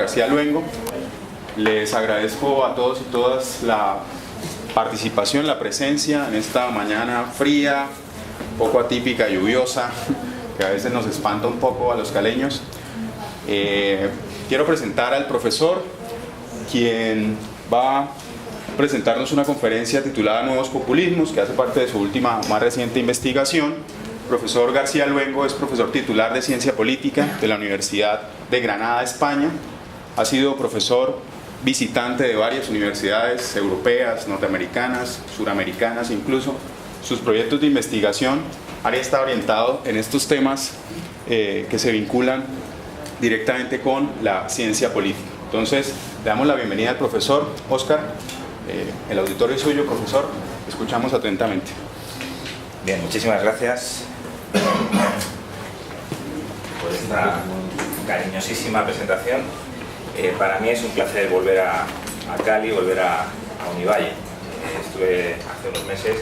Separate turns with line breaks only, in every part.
García Luengo. Les agradezco a todos y todas la participación, la presencia en esta mañana fría, un poco atípica, lluviosa, que a veces nos espanta un poco a los caleños. Quiero presentar al profesor, quien va a presentarnos una conferencia titulada Nuevos Populismos, que hace parte de su última, más reciente investigación. El profesor García Luengo es profesor titular de Ciencia Política de la Universidad de Granada, España. Ha sido profesor visitante de varias universidades europeas, norteamericanas, suramericanas incluso. Sus proyectos de investigación han estado orientados en estos temas que se vinculan directamente con la ciencia política. Entonces, le damos la bienvenida al profesor Óscar. El auditorio es suyo, profesor. Escuchamos atentamente.
Bien, muchísimas gracias por esta cariñosísima presentación. Para mí es un placer volver a Cali, volver a Univalle. Estuve hace unos meses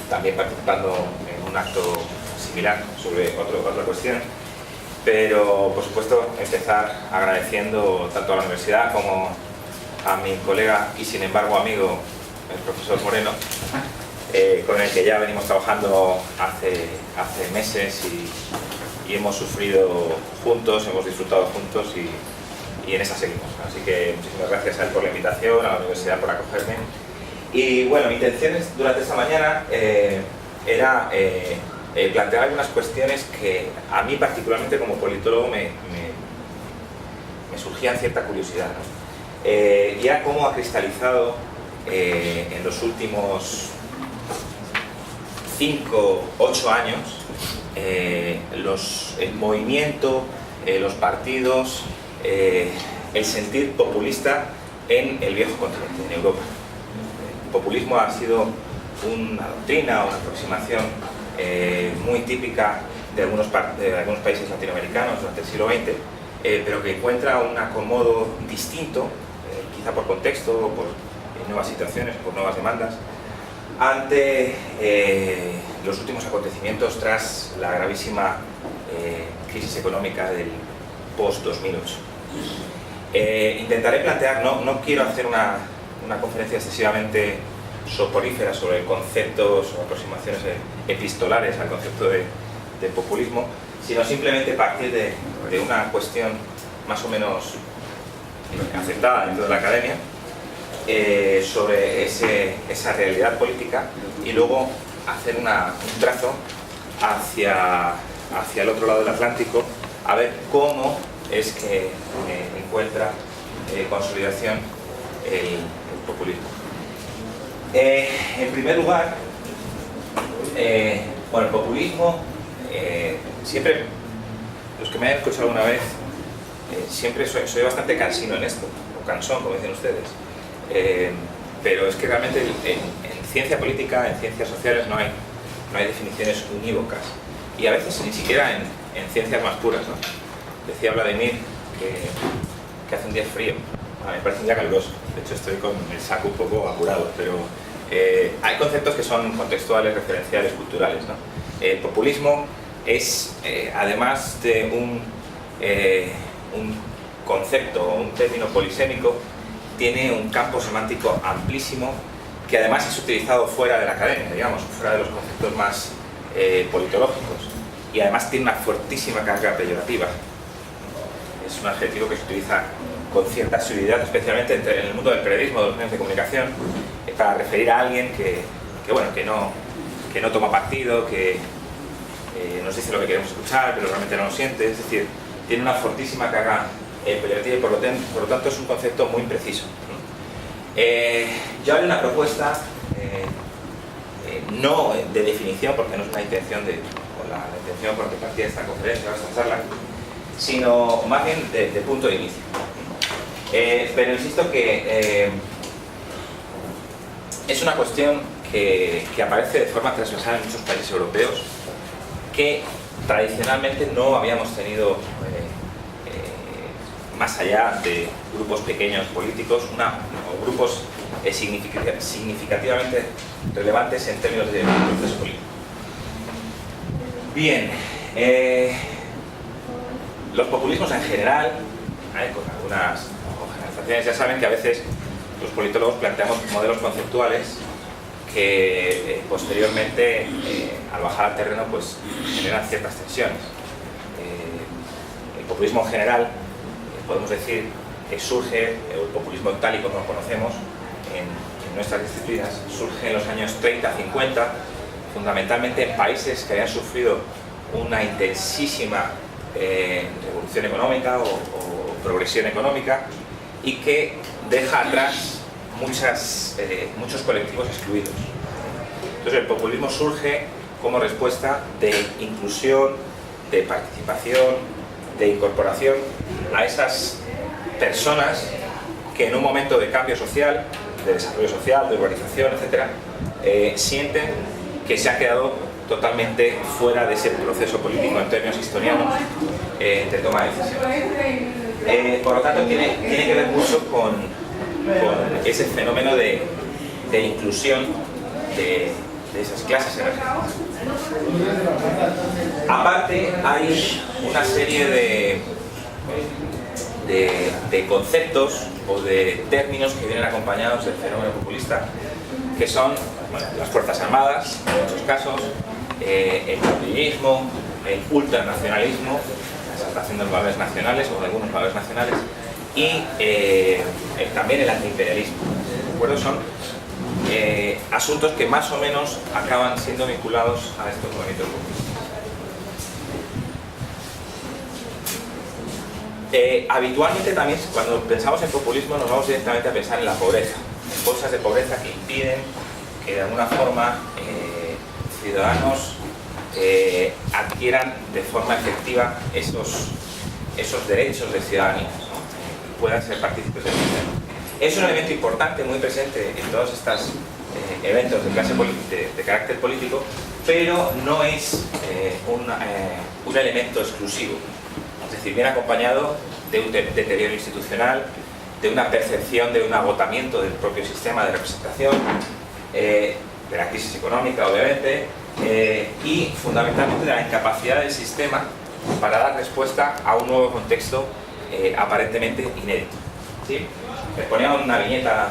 también participando en un acto similar sobre otra cuestión, pero por supuesto empezar agradeciendo tanto a la universidad como a mi colega y sin embargo amigo, el profesor Moreno, con el que ya venimos trabajando hace meses y hemos sufrido juntos, hemos disfrutado juntos y en esa seguimos. Así que muchísimas gracias a él por la invitación, a la universidad por acogerme. Y bueno, mi intención durante esta mañana era plantear algunas cuestiones que a mí particularmente como politólogo me surgían cierta curiosidad, ¿no? Y era cómo ha cristalizado en los últimos 5, 8 años el movimiento, los partidos, el sentir populista en el viejo continente, en Europa. El populismo ha sido una doctrina, una aproximación muy típica de algunos países latinoamericanos durante el siglo XX, pero que encuentra un acomodo distinto, quizá por contexto, por nuevas situaciones, por nuevas demandas, ante los últimos acontecimientos tras la gravísima crisis económica del post-2008. Intentaré plantear, no quiero hacer una conferencia excesivamente soporífera sobre conceptos o aproximaciones epistolares al concepto de populismo, sino simplemente partir de una cuestión más o menos aceptada dentro de la academia, sobre esa realidad política y luego hacer un trazo hacia el otro lado del Atlántico a ver cómo es que encuentra consolidación el populismo. En primer lugar, bueno, el populismo, siempre, los que me hayan escuchado alguna vez, siempre soy bastante cansino en esto, o cansón, como dicen ustedes. Pero es que realmente en ciencia política, en ciencias sociales, no hay definiciones unívocas. Y a veces ni siquiera en ciencias más puras, ¿no? Decía Vladimir que hace un día frío. A mí me parece un día caluroso. De hecho, estoy con el saco un poco apurado, pero hay conceptos que son contextuales, referenciales, culturales, ¿no? El populismo es, además de un concepto, un término polisémico, tiene un campo semántico amplísimo que además es utilizado fuera de la academia, digamos, fuera de los conceptos más politológicos, y además tiene una fortísima carga peyorativa. Es un adjetivo que se utiliza con cierta asiduidad, especialmente en el mundo del periodismo, de los medios de comunicación, para referir a alguien que no toma partido, que nos dice lo que queremos escuchar, pero realmente no lo siente. Es decir, tiene una fortísima carga peyorativa y por lo tanto es un concepto muy impreciso. Yo haré una propuesta no de definición, porque no es una intención la intención por la que partía esta conferencia o esta charla, sino más bien de punto de inicio. Pero insisto que es una cuestión que aparece de forma transversal en muchos países europeos, que tradicionalmente no habíamos tenido, más allá de grupos pequeños políticos, o grupos significativamente relevantes en términos de proceso político. Bien, los populismos en general con algunas generalizaciones. Ya saben que a veces los politólogos planteamos modelos conceptuales que posteriormente, al bajar al terreno, pues generan ciertas tensiones. El populismo en general, podemos decir que surge, el populismo tal y como lo conocemos en nuestras disciplinas, surge en los años 30-50, fundamentalmente en países que habían sufrido una intensísima revolución económica o progresión económica, y que deja atrás muchos colectivos excluidos. Entonces el populismo surge como respuesta de inclusión, de participación, de incorporación a esas personas que en un momento de cambio social, de desarrollo social, de urbanización, etc., sienten que se ha quedado totalmente fuera de ese proceso político en términos historianos de toma de decisiones. Por lo tanto, tiene que ver mucho con ese fenómeno de inclusión de esas clases energéticas. Aparte, hay una serie de conceptos o de términos que vienen acompañados del fenómeno populista, que son, bueno, las Fuerzas Armadas, en muchos casos, el populismo, el ultranacionalismo, la exaltación de los valores nacionales o de algunos valores nacionales, y también el antiimperialismo. ¿De acuerdo? Son asuntos que más o menos acaban siendo vinculados a estos movimientos populistas. Habitualmente también, cuando pensamos en populismo, nos vamos directamente a pensar en la pobreza, en bolsas de pobreza que impiden que de alguna forma ciudadanos adquieran de forma efectiva esos derechos de ciudadanía, ¿no? Puedan ser partícipes del sistema. Es un elemento importante, muy presente en todos estos eventos de carácter político, pero no es un elemento exclusivo. Es decir, viene acompañado de un deterioro institucional, de una percepción de un agotamiento del propio sistema de representación, de la crisis económica, obviamente, y fundamentalmente de la incapacidad del sistema para dar respuesta a un nuevo contexto aparentemente inédito. ¿Sí? Les ponía una viñeta,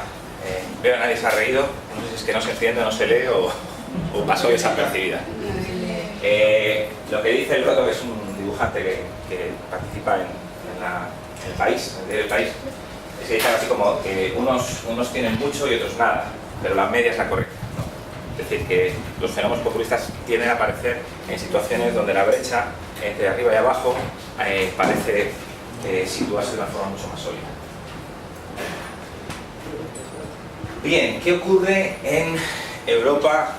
veo que nadie se ha reído, no sé si es que no se entiende, no se lee o pasó desapercibida. Lo que dice el Roto, que es un dibujante que participa en el país, en el diario El País, es que dice así como que unos tienen mucho y otros nada, pero la media es la correcta, ¿no? Es decir, que los fenómenos populistas tienden a aparecer en situaciones donde la brecha entre arriba y abajo parece situarse de una forma mucho más sólida. Bien, ¿qué ocurre en Europa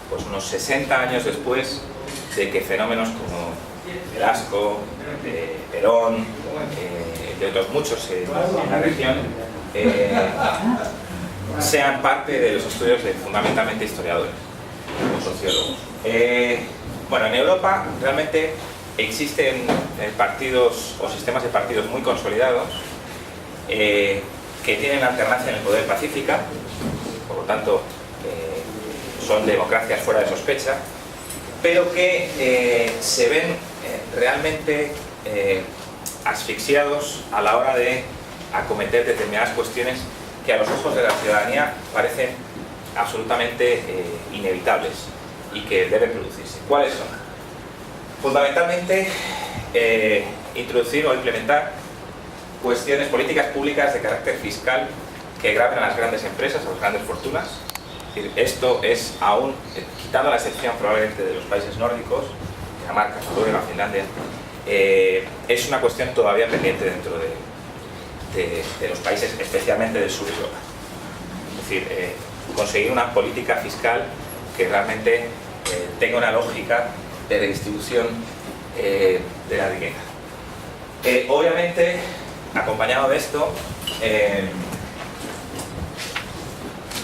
pues unos 60 años después de que fenómenos como Velasco, de Perón, de otros muchos en la región sean parte de los estudios de fundamentalmente historiadores o sociólogos? Bueno, en Europa realmente existen partidos o sistemas de partidos muy consolidados que tienen alternancia en el poder pacífica, por lo tanto son democracias fuera de sospecha, pero que se ven realmente asfixiados a la hora de acometer determinadas cuestiones que a los ojos de la ciudadanía parecen absolutamente inevitables y que deben producirse. ¿Cuáles son? Fundamentalmente introducir o implementar cuestiones políticas públicas de carácter fiscal que graven a las grandes empresas, a las grandes fortunas. Es decir, esto es aún, quitando la excepción probablemente de los países nórdicos, Dinamarca, Noruega, Finlandia, es una cuestión todavía pendiente dentro de los países, especialmente del sur de Europa. Es decir, conseguir una política fiscal que realmente tenga una lógica de redistribución de la riqueza. Obviamente, acompañado de esto,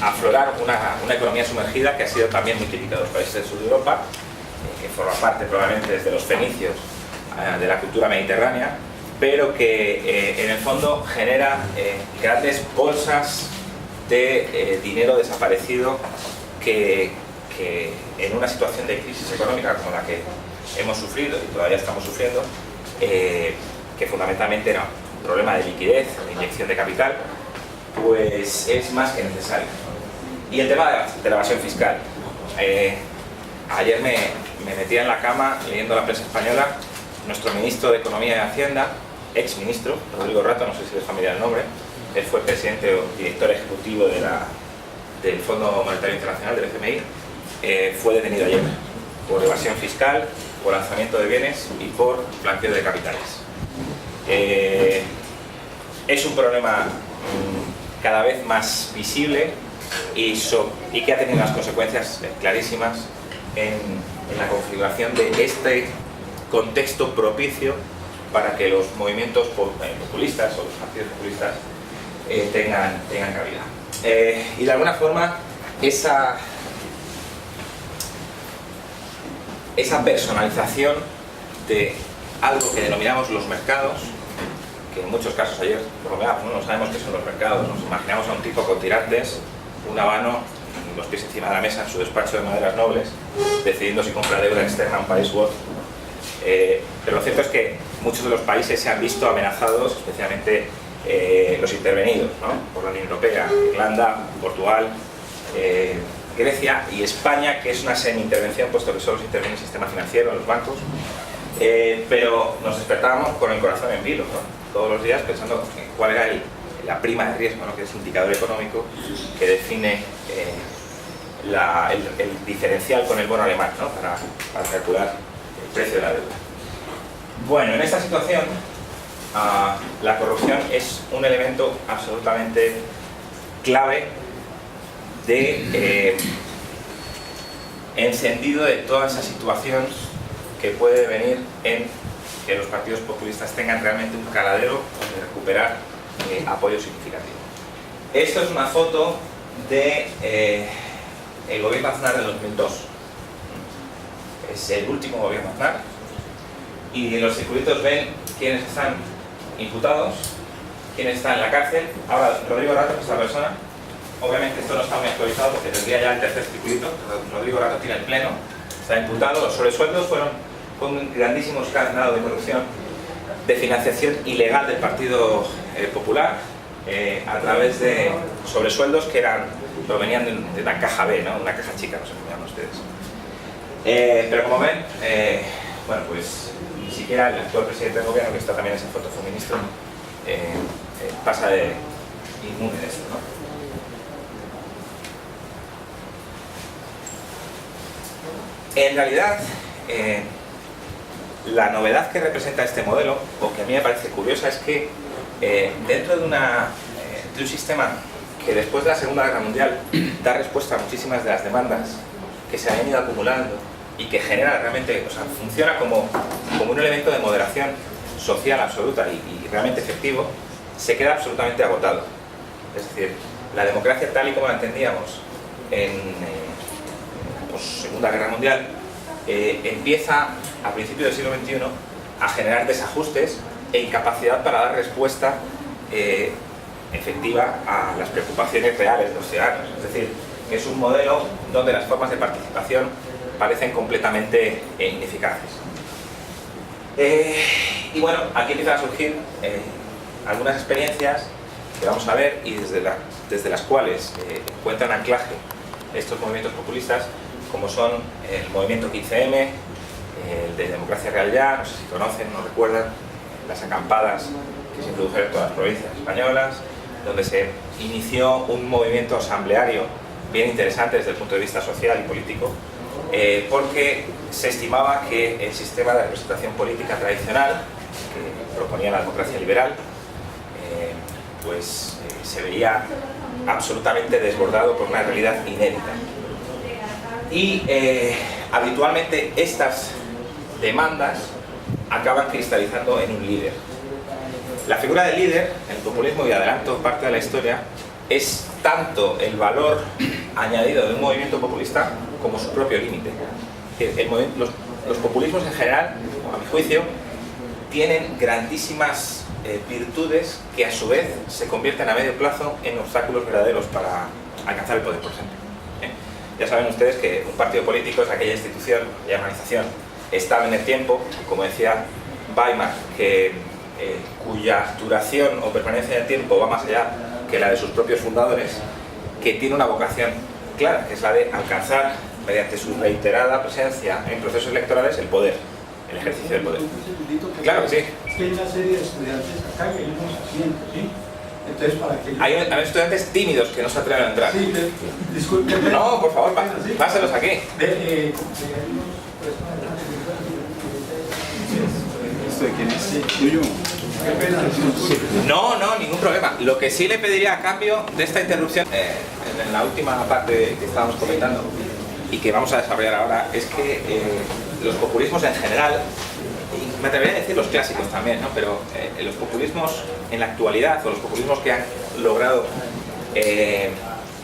aflorar una economía sumergida que ha sido también muy típica de los países del sur de Europa, que forma parte probablemente desde los fenicios de la cultura mediterránea, pero que en el fondo genera grandes bolsas de dinero desaparecido que en una situación de crisis económica como la que hemos sufrido y todavía estamos sufriendo, que fundamentalmente era un problema de liquidez, de inyección de capital, pues es más que necesario. Y el tema de la evasión fiscal. Ayer me metía en la cama leyendo la prensa española. Nuestro ministro de Economía y Hacienda, ex ministro, Rodrigo Rato, no sé si es familiar el nombre, él fue presidente o director ejecutivo del Fondo Monetario Internacional, del FMI, fue detenido ayer por evasión fiscal, por lanzamiento de bienes y por blanqueo de capitales. Es un problema cada vez más visible y que ha tenido unas consecuencias clarísimas en la configuración de este contexto propicio para que los movimientos populistas o los partidos populistas tengan cabida. Y de alguna forma esa personalización de algo que denominamos los mercados, que en muchos casos ayer no sabemos qué son los mercados, nos imaginamos a un tipo con tirantes, un habano y los pies encima de la mesa en su despacho de maderas nobles, decidiendo si comprar deuda externa a un país u otro. Pero lo cierto es que muchos de los países se han visto amenazados, especialmente los intervenidos, ¿no?, por la Unión Europea, Irlanda, Portugal, Grecia y España, que es una semi-intervención, puesto que solo se interviene en el sistema financiero, en los bancos, pero nos despertábamos con el corazón en vilo, ¿no?, todos los días pensando en cuál era la prima de riesgo, ¿no?, que es el indicador económico que define el diferencial con el bono alemán, ¿no?, para calcular el precio de la deuda. Bueno, en esta situación la corrupción es un elemento absolutamente clave de encendido de toda esa situación que puede venir en que los partidos populistas tengan realmente un caladero de recuperar apoyo significativo. Esto es una foto de el gobierno Aznar del 2002. Es el último gobierno Aznar. Y en los circulitos ven quiénes están imputados, quiénes están en la cárcel. Ahora, Rodrigo Rato es esta persona. Obviamente esto no está muy actualizado porque tendría ya el tercer circulito. Rodrigo Rato tiene el pleno, está imputado. Los sobresueldos fue un grandísimo escándalo de corrupción, de financiación ilegal del Partido Popular, a través de sobresueldos que provenían de una caja B, ¿no?, una caja chica, no sé cómo llaman ustedes. Pero como ven, bueno, pues ni siquiera el actual presidente del gobierno, que está también en esa foto, fue ministro, pasa de inmune de esto, ¿no? En realidad, la novedad que representa este modelo, o que a mí me parece curiosa, es que dentro de un sistema que después de la Segunda Guerra Mundial da respuesta a muchísimas de las demandas que se han ido acumulando y que genera realmente, o sea, funciona como un elemento de moderación social absoluta y realmente efectivo, se queda absolutamente agotado. Es decir, la democracia tal y como la entendíamos en Segunda Guerra Mundial, empieza a principios del siglo XXI a generar desajustes e incapacidad para dar respuesta efectiva a las preocupaciones reales de los ciudadanos. Es decir, que es un modelo donde las formas de participación parecen completamente ineficaces. Y bueno, aquí empiezan a surgir algunas experiencias que vamos a ver y desde las cuales encuentran anclaje estos movimientos populistas, como son el movimiento 15M, el de Democracia Real Ya, no sé si conocen, no recuerdan, las acampadas que se introdujeron en todas las provincias españolas, donde se inició un movimiento asambleario bien interesante desde el punto de vista social y político, porque se estimaba que el sistema de representación política tradicional, que proponía la democracia liberal, se veía absolutamente desbordado por una realidad inédita. Y habitualmente estas demandas acaban cristalizando en un líder. La figura del líder, el populismo, y adelanto parte de la historia, es tanto el valor añadido de un movimiento populista como su propio límite. Los populismos en general, a mi juicio, tienen grandísimas virtudes que a su vez se convierten a medio plazo en obstáculos verdaderos para alcanzar el poder, por ejemplo. Ya saben ustedes que un partido político es aquella institución, aquella organización estable en el tiempo, y como decía Weimar, que cuya duración o permanencia en el tiempo va más allá que la de sus propios fundadores, que tiene una vocación clara, que es la de alcanzar, mediante su reiterada presencia en procesos electorales, el poder, el ejercicio del poder. Claro que sí.
Es que hay una serie de estudiantes acá y hay unos asientos, ¿sí? Entonces, para que...
Hay estudiantes tímidos que no se atreven a entrar.
Sí, disculpe.
No, por favor, páselos aquí.
¿Esto de quién es? ¿Tuyo?
No, ningún problema. Lo que sí le pediría a cambio de esta interrupción, en la última parte que estábamos comentando y que vamos a desarrollar ahora, es que los populismos en general, y me atrevería a decir los clásicos también, ¿no? Pero los populismos en la actualidad, o los populismos que han logrado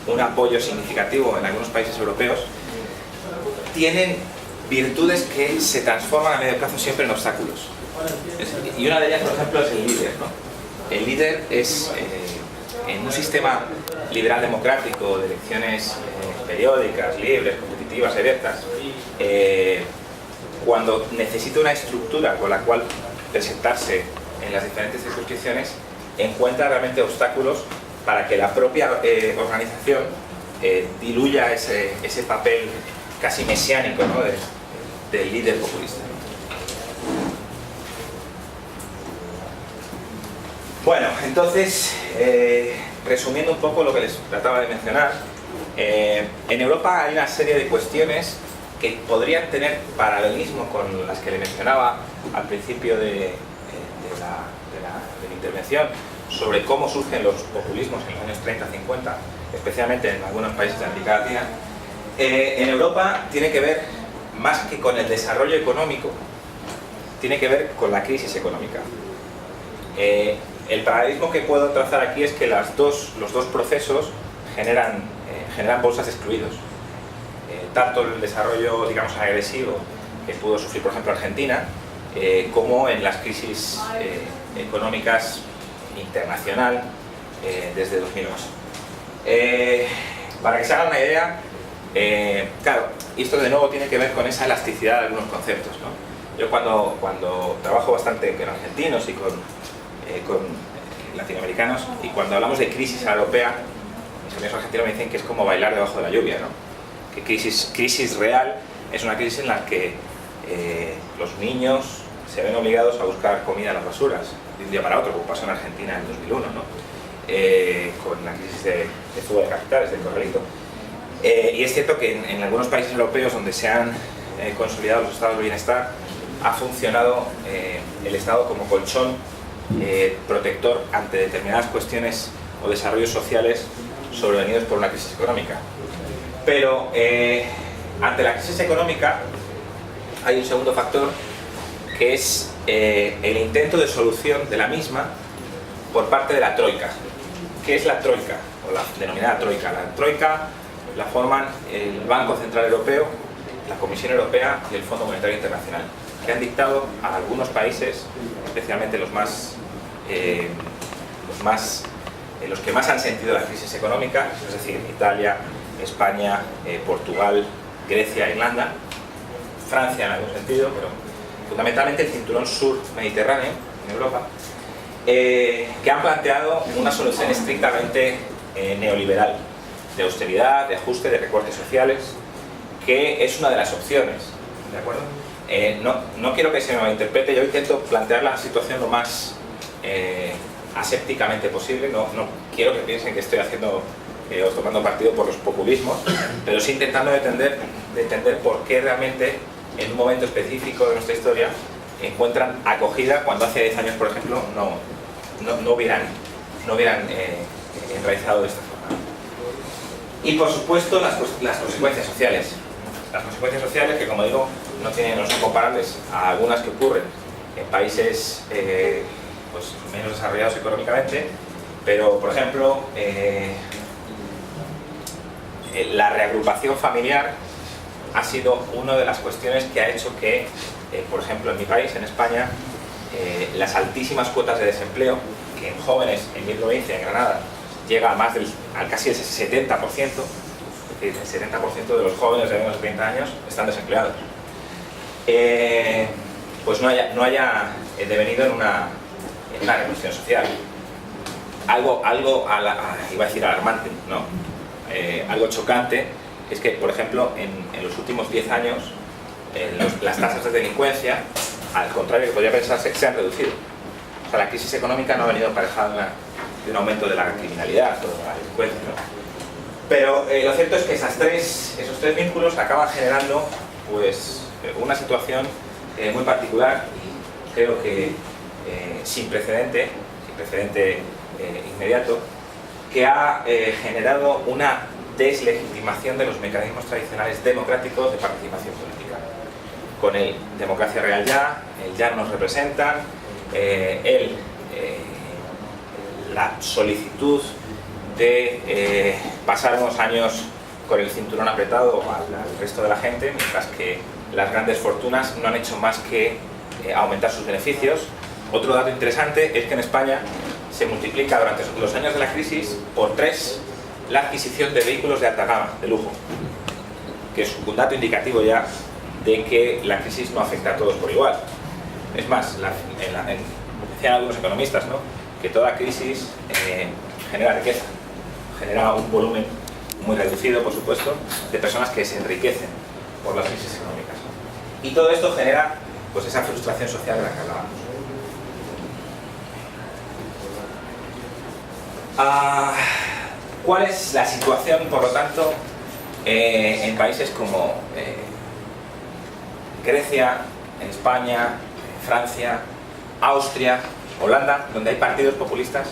un apoyo significativo en algunos países europeos, tienen virtudes que se transforman a medio plazo siempre en obstáculos. Y una de ellas, por ejemplo, es el líder, ¿no? El líder es, en un sistema liberal democrático de elecciones periódicas, libres, competitivas, abiertas, cuando necesita una estructura con la cual presentarse en las diferentes circunscripciones, encuentra realmente obstáculos para que la propia organización diluya ese papel casi mesiánico, ¿no? del líder populista. Bueno, entonces, resumiendo un poco lo que les trataba de mencionar, en Europa hay una serie de cuestiones que podrían tener paralelismo con las que le mencionaba al principio de mi intervención, sobre cómo surgen los populismos en los años 30-50, especialmente en algunos países de América Latina. En Europa tiene que ver, más que con el desarrollo económico, tiene que ver con la crisis económica. El paralelismo que puedo trazar aquí es que los dos procesos generan bolsas de excluidos. Tanto el desarrollo, digamos, agresivo que pudo sufrir, por ejemplo, Argentina, como en las crisis económicas internacional desde 2011. Para que se hagan una idea, claro, y esto de nuevo tiene que ver con esa elasticidad de algunos conceptos, ¿no? Yo cuando trabajo bastante con argentinos y con latinoamericanos, y cuando hablamos de crisis europea, mis amigos argentinos me dicen que es como bailar debajo de la lluvia, ¿no? Que crisis real es una crisis en la que los niños se ven obligados a buscar comida en las basuras de un día para otro, como pasó en Argentina en 2001, ¿no? Con la crisis de fuga de capitales, del corralito. Y es cierto que en algunos países europeos donde se han consolidado los estados de bienestar, ha funcionado el Estado como colchón protector ante determinadas cuestiones o desarrollos sociales sobrevenidos por una crisis económica. Pero ante la crisis económica hay un segundo factor, que es el intento de solución de la misma por parte de la Troika. ¿Qué es la Troika? O la denominada Troika. La Troika la forman el Banco Central Europeo, la Comisión Europea y el Fondo Monetario Internacional, que han dictado a algunos países, especialmente los que más han sentido la crisis económica, es decir, Italia, España, Portugal, Grecia, Irlanda, Francia en algún sentido, pero fundamentalmente el cinturón sur mediterráneo en Europa, que han planteado una solución estrictamente neoliberal, de austeridad, de ajuste, de recortes sociales, que es una de las opciones, ¿de acuerdo? No quiero que se me malinterprete, yo intento plantear la situación lo más asépticamente posible, no quiero que piensen que estoy haciendo o tomando partido por los populismos, pero sí intentando de entender por qué realmente en un momento específico de nuestra historia encuentran acogida cuando hace 10 años, por ejemplo, no hubieran enraizado de esta forma. Y por supuesto las consecuencias sociales. Las consecuencias sociales que, como digo, no son comparables a algunas que ocurren en países pues menos desarrollados económicamente, pero por ejemplo la reagrupación familiar ha sido una de las cuestiones que ha hecho que, por ejemplo, en mi país, en España, las altísimas cuotas de desempleo, que en jóvenes en mi provincia, en Granada, llega a casi el 70%, es decir, el 70% de los jóvenes de menos de 30 años están desempleados. Pues no haya devenido en una revolución social. Algo iba a decir alarmante, no, algo chocante es que, por ejemplo, en los últimos 10 años las tasas de delincuencia, al contrario que podría pensarse, se han reducido. O sea, la crisis económica no ha venido aparejada de un aumento de la criminalidad o de la delincuencia, ¿no? Pero lo cierto es que esos tres vínculos acaban generando pues, una situación muy particular y creo que sin precedente inmediato, que ha generado una deslegitimación de los mecanismos tradicionales democráticos de participación política. Con el democracia real ya, el ya nos representan, la solicitud de pasar unos años con el cinturón apretado al resto de la gente, mientras que las grandes fortunas no han hecho más que aumentar sus beneficios. Otro dato interesante es que en España se multiplica durante los años de la crisis por 3 la adquisición de vehículos de alta gama, de lujo, que es un dato indicativo ya de que la crisis no afecta a todos por igual. Es más, decían algunos economistas, ¿no?, que toda crisis genera riqueza, genera un volumen muy reducido, por supuesto, de personas que se enriquecen por las crisis económicas. Y todo esto genera pues, esa frustración social de la que hablábamos. ¿Cuál es la situación, por lo tanto, en países como Grecia, en España, Francia, Austria, Holanda, donde hay partidos populistas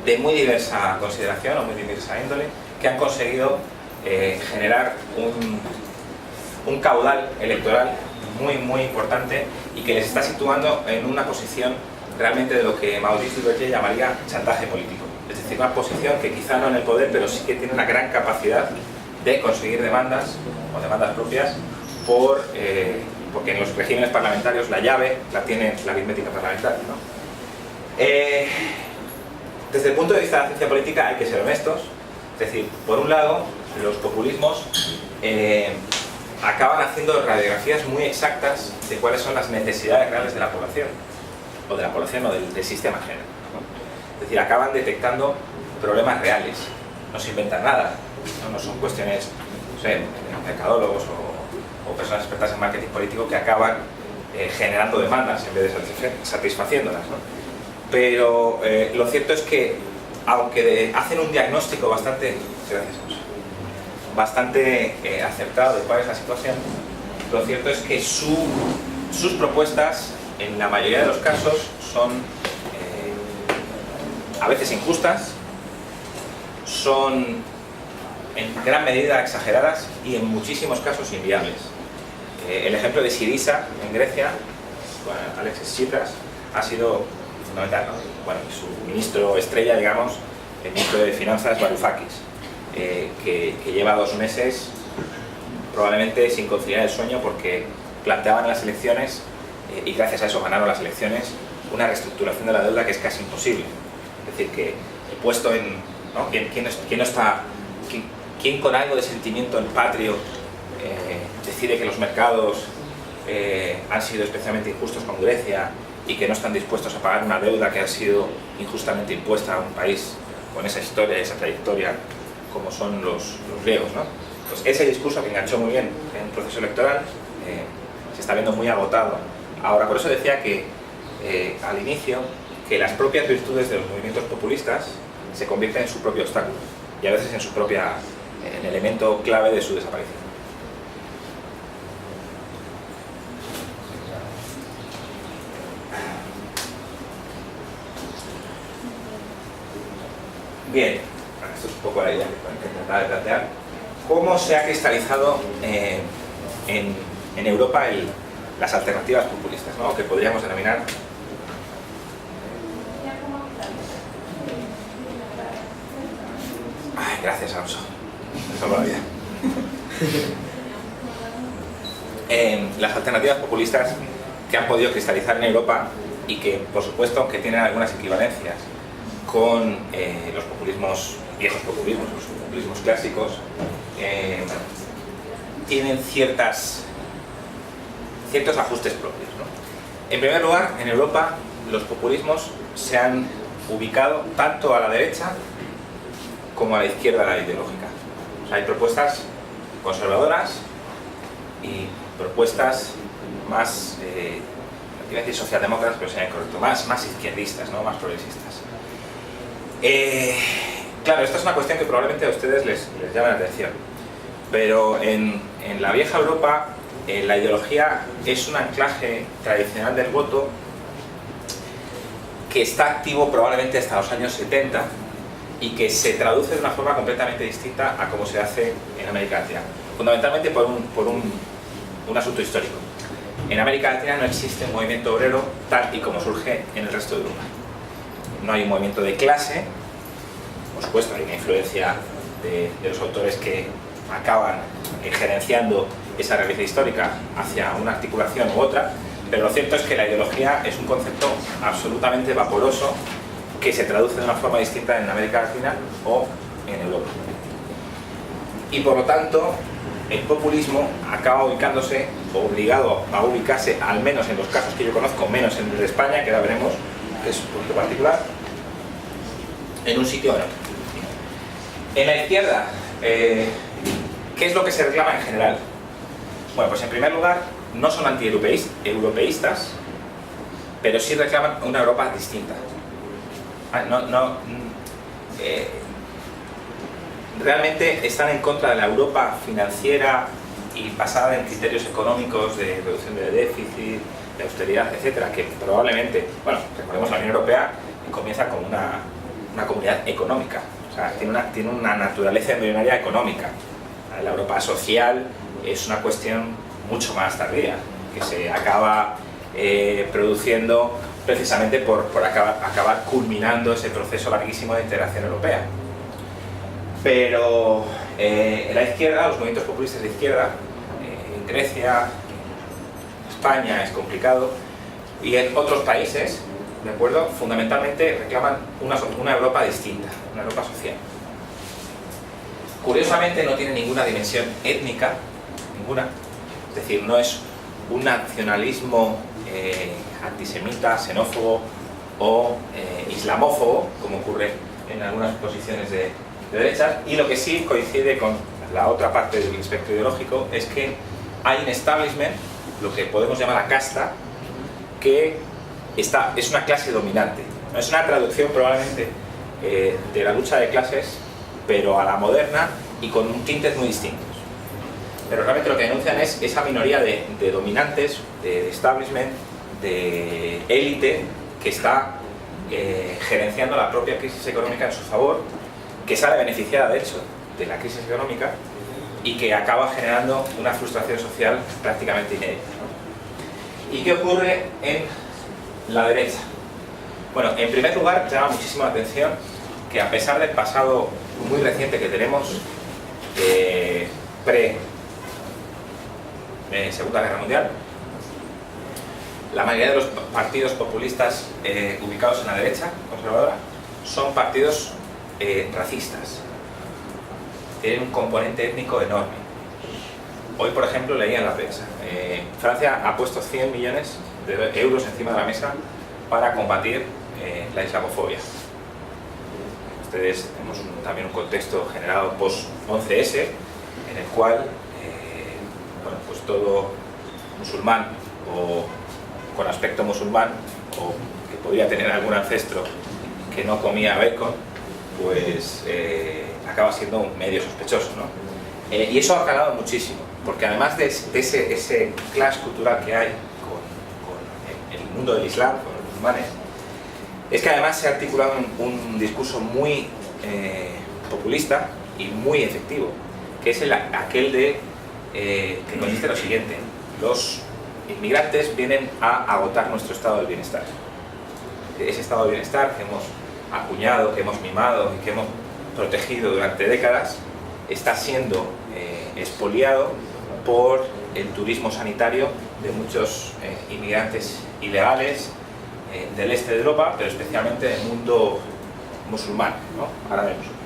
de muy diversa consideración o muy diversa índole, que han conseguido generar un caudal electoral muy importante y que les está situando en una posición realmente de lo que Maurice Duverger llamaría chantaje político. Es decir, una posición que quizá no en el poder, pero sí que tiene una gran capacidad de conseguir demandas o demandas propias porque en los regímenes parlamentarios la llave la tiene la aritmética parlamentaria, ¿no? Desde el punto de vista de la ciencia política hay que ser honestos. Es decir, por un lado, los populismos acaban haciendo radiografías muy exactas de cuáles son las necesidades reales de la población o del sistema en general, ¿no? Es decir, acaban detectando problemas reales, no se inventan nada, no son cuestiones, no sé, mercadólogos o personas expertas en marketing político que acaban generando demandas en vez de satisfaciéndolas, ¿no? Pero lo cierto es que, aunque hacen un diagnóstico bastante acertado de cuál es la situación, lo cierto es que sus propuestas, en la mayoría de los casos, son a veces injustas, son en gran medida exageradas y en muchísimos casos inviables. El ejemplo de Syriza en Grecia, bueno, Alexis Tsipras, ha sido fundamental, ¿no? Bueno, su ministro estrella, digamos, el ministro de Finanzas, Varoufakis, que lleva 2 meses probablemente sin conciliar el sueño porque planteaban en las elecciones, y gracias a eso ganaron las elecciones, una reestructuración de la deuda que es casi imposible. Es decir, que el puesto en... ¿no? ¿Quién con algo de sentimiento patrio decide que los mercados han sido especialmente injustos con Grecia y que no están dispuestos a pagar una deuda que ha sido injustamente impuesta a un país con esa historia y esa trayectoria como son los griegos, ¿no? Pues ese discurso, que enganchó muy bien en un proceso electoral, se está viendo muy agotado. Ahora, por eso decía que al inicio, que las propias virtudes de los movimientos populistas se convierten en su propio obstáculo y a veces en el elemento clave de su desaparición. Bien, esto es un poco la idea que trataba de plantear. ¿Cómo se ha cristalizado en Europa las alternativas populistas, ¿no? Que podríamos denominar gracias, Alonso. Me salvó la vida. Las alternativas populistas que han podido cristalizar en Europa y que, por supuesto, aunque tienen algunas equivalencias con los populismos, viejos populismos, los populismos clásicos, tienen ciertos ajustes propios, ¿no? En primer lugar, en Europa los populismos se han ubicado tanto a la derecha como a la izquierda de la ideológica. O sea, hay propuestas conservadoras y propuestas más, iba a decir socialdemócratas, pero sería incorrecto, más izquierdistas, ¿no? Más progresistas. Claro, esta es una cuestión que probablemente a ustedes les llame la atención, pero en la vieja Europa la ideología es un anclaje tradicional del voto que está activo probablemente hasta los años 70 y que se traduce de una forma completamente distinta a cómo se hace en América Latina, fundamentalmente por un asunto histórico. En América Latina no existe un movimiento obrero tal y como surge en el resto de Europa. No hay un movimiento de clase, por supuesto hay una influencia de los autores que acaban gerenciando esa realidad histórica hacia una articulación u otra, pero lo cierto es que la ideología es un concepto absolutamente vaporoso que se traduce de una forma distinta en América Latina o en Europa. Y por lo tanto, el populismo acaba ubicándose, obligado a ubicarse, al menos en los casos que yo conozco, menos en el de España, que ahora veremos, que es un punto particular, en un sitio o en otro. En la izquierda, ¿qué es lo que se reclama en general? Bueno, pues en primer lugar, no son anti-europeístas, pero sí reclaman una Europa distinta. Realmente están en contra de la Europa financiera y basada en criterios económicos de reducción de déficit, de austeridad, etcétera, que probablemente, bueno, recordemos la Unión Europea comienza como una comunidad económica, o sea, tiene una naturaleza embrionaria económica. La Europa social es una cuestión mucho más tardía, que se acaba produciendo precisamente por acabar culminando ese proceso larguísimo de integración europea. Pero en la izquierda, los movimientos populistas de izquierda, en Grecia, en España es complicado, y en otros países, ¿de acuerdo?, fundamentalmente reclaman una Europa distinta, una Europa social. Curiosamente no tiene ninguna dimensión étnica, ninguna, es decir, no es un nacionalismo antisemita, xenófobo o islamófobo, como ocurre en algunas posiciones de derechas, y lo que sí coincide con la otra parte del espectro ideológico es que hay un establishment, lo que podemos llamar la casta, que es una clase dominante. No es una traducción probablemente de la lucha de clases, pero a la moderna y con tintes muy distintos. Pero realmente lo que denuncian es esa minoría de dominantes, de establishment, de élite, que está gerenciando la propia crisis económica en su favor, que sale beneficiada de hecho de la crisis económica y que acaba generando una frustración social prácticamente inédita, ¿no? ¿Y qué ocurre en la derecha? Bueno, en primer lugar llama muchísimo la atención que a pesar del pasado muy reciente que tenemos, Segunda Guerra Mundial, la mayoría de los partidos populistas ubicados en la derecha conservadora son partidos racistas. Tienen un componente étnico enorme. Hoy, por ejemplo, leía en la prensa, Francia ha puesto 100 millones de euros encima de la mesa para combatir la islamofobia. Ustedes tenemos también un contexto generado post-11S, en el cual bueno, pues todo musulmán o con aspecto musulmán o que podría tener algún ancestro que no comía bacon, pues acaba siendo un medio sospechoso, ¿no? Y eso ha calado muchísimo, porque además de ese clash cultural que hay con el mundo del Islam, con los musulmanes, es que además se ha articulado un discurso muy populista y muy efectivo, que es aquel que consiste en lo siguiente: los inmigrantes vienen a agotar nuestro estado del bienestar. Ese estado de bienestar que hemos acuñado, que hemos mimado y que hemos protegido durante décadas, está siendo expoliado por el turismo sanitario de muchos inmigrantes ilegales del este de Europa, pero especialmente del mundo musulmán, ¿no? Árabe musulmán.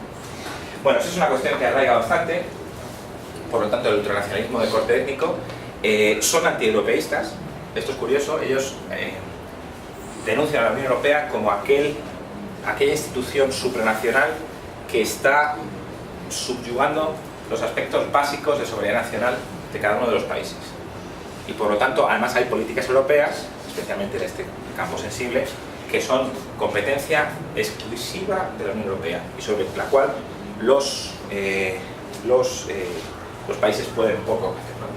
Bueno, eso es una cuestión que arraiga bastante. Por lo tanto, el ultranacionalismo de corte étnico son antieuropeístas. Esto es curioso. Ellos denuncian a la Unión Europea como aquella institución supranacional que está subyugando los aspectos básicos de soberanía nacional de cada uno de los países. Y por lo tanto, además hay políticas europeas, especialmente en este campo sensible, que son competencia exclusiva de la Unión Europea y sobre la cual los países pueden poco hacer, ¿no?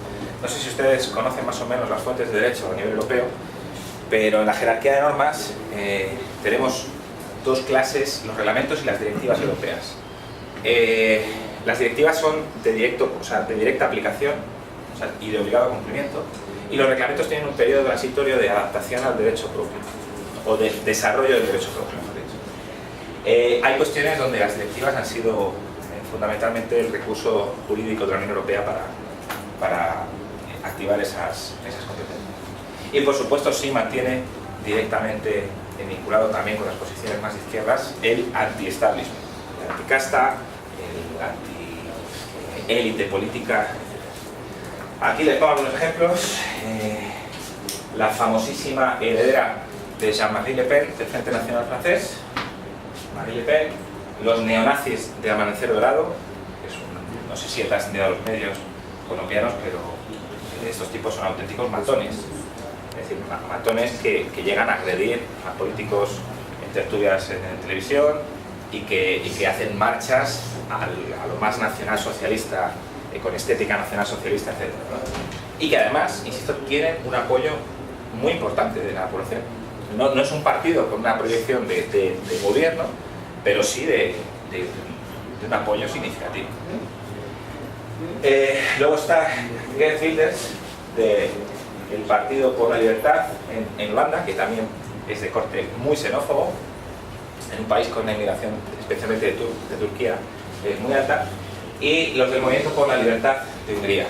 No sé si ustedes conocen más o menos las fuentes de derecho a nivel europeo, pero en la jerarquía de normas tenemos dos clases, los reglamentos y las directivas europeas. Las directivas son de directa aplicación, y de obligado cumplimiento, y los reglamentos tienen un periodo transitorio de adaptación al derecho propio, o de desarrollo del derecho propio, mejor dicho. Hay cuestiones donde las directivas han sido fundamentalmente el recurso jurídico de la Unión Europea para activar esas competencias. Y por supuesto sí mantiene directamente vinculado también con las posiciones más de izquierdas el anti-establishment, el anticasta, el anti-élite política. Aquí les pongo algunos ejemplos. La famosísima heredera de Jean-Marie Le Pen, del Frente Nacional Francés, Marie Le Pen, los neonazis de Amanecer Dorado, que es no sé si está ascendido a los medios colombianos, pero estos tipos son auténticos matones. Es decir, matones que llegan a agredir a políticos en tertulias en televisión y que hacen marchas a lo más nacionalsocialista, con estética nacionalsocialista, etc., ¿no? Y que además, insisto, tienen un apoyo muy importante de la población. No es un partido con una proyección de gobierno, pero sí de un apoyo significativo. Luego está Geert Wilders, del Partido por la Libertad en Holanda, que también es de corte muy xenófobo, en un país con una inmigración, especialmente de Turquía, muy alta, y los del Movimiento por la Libertad de Hungría,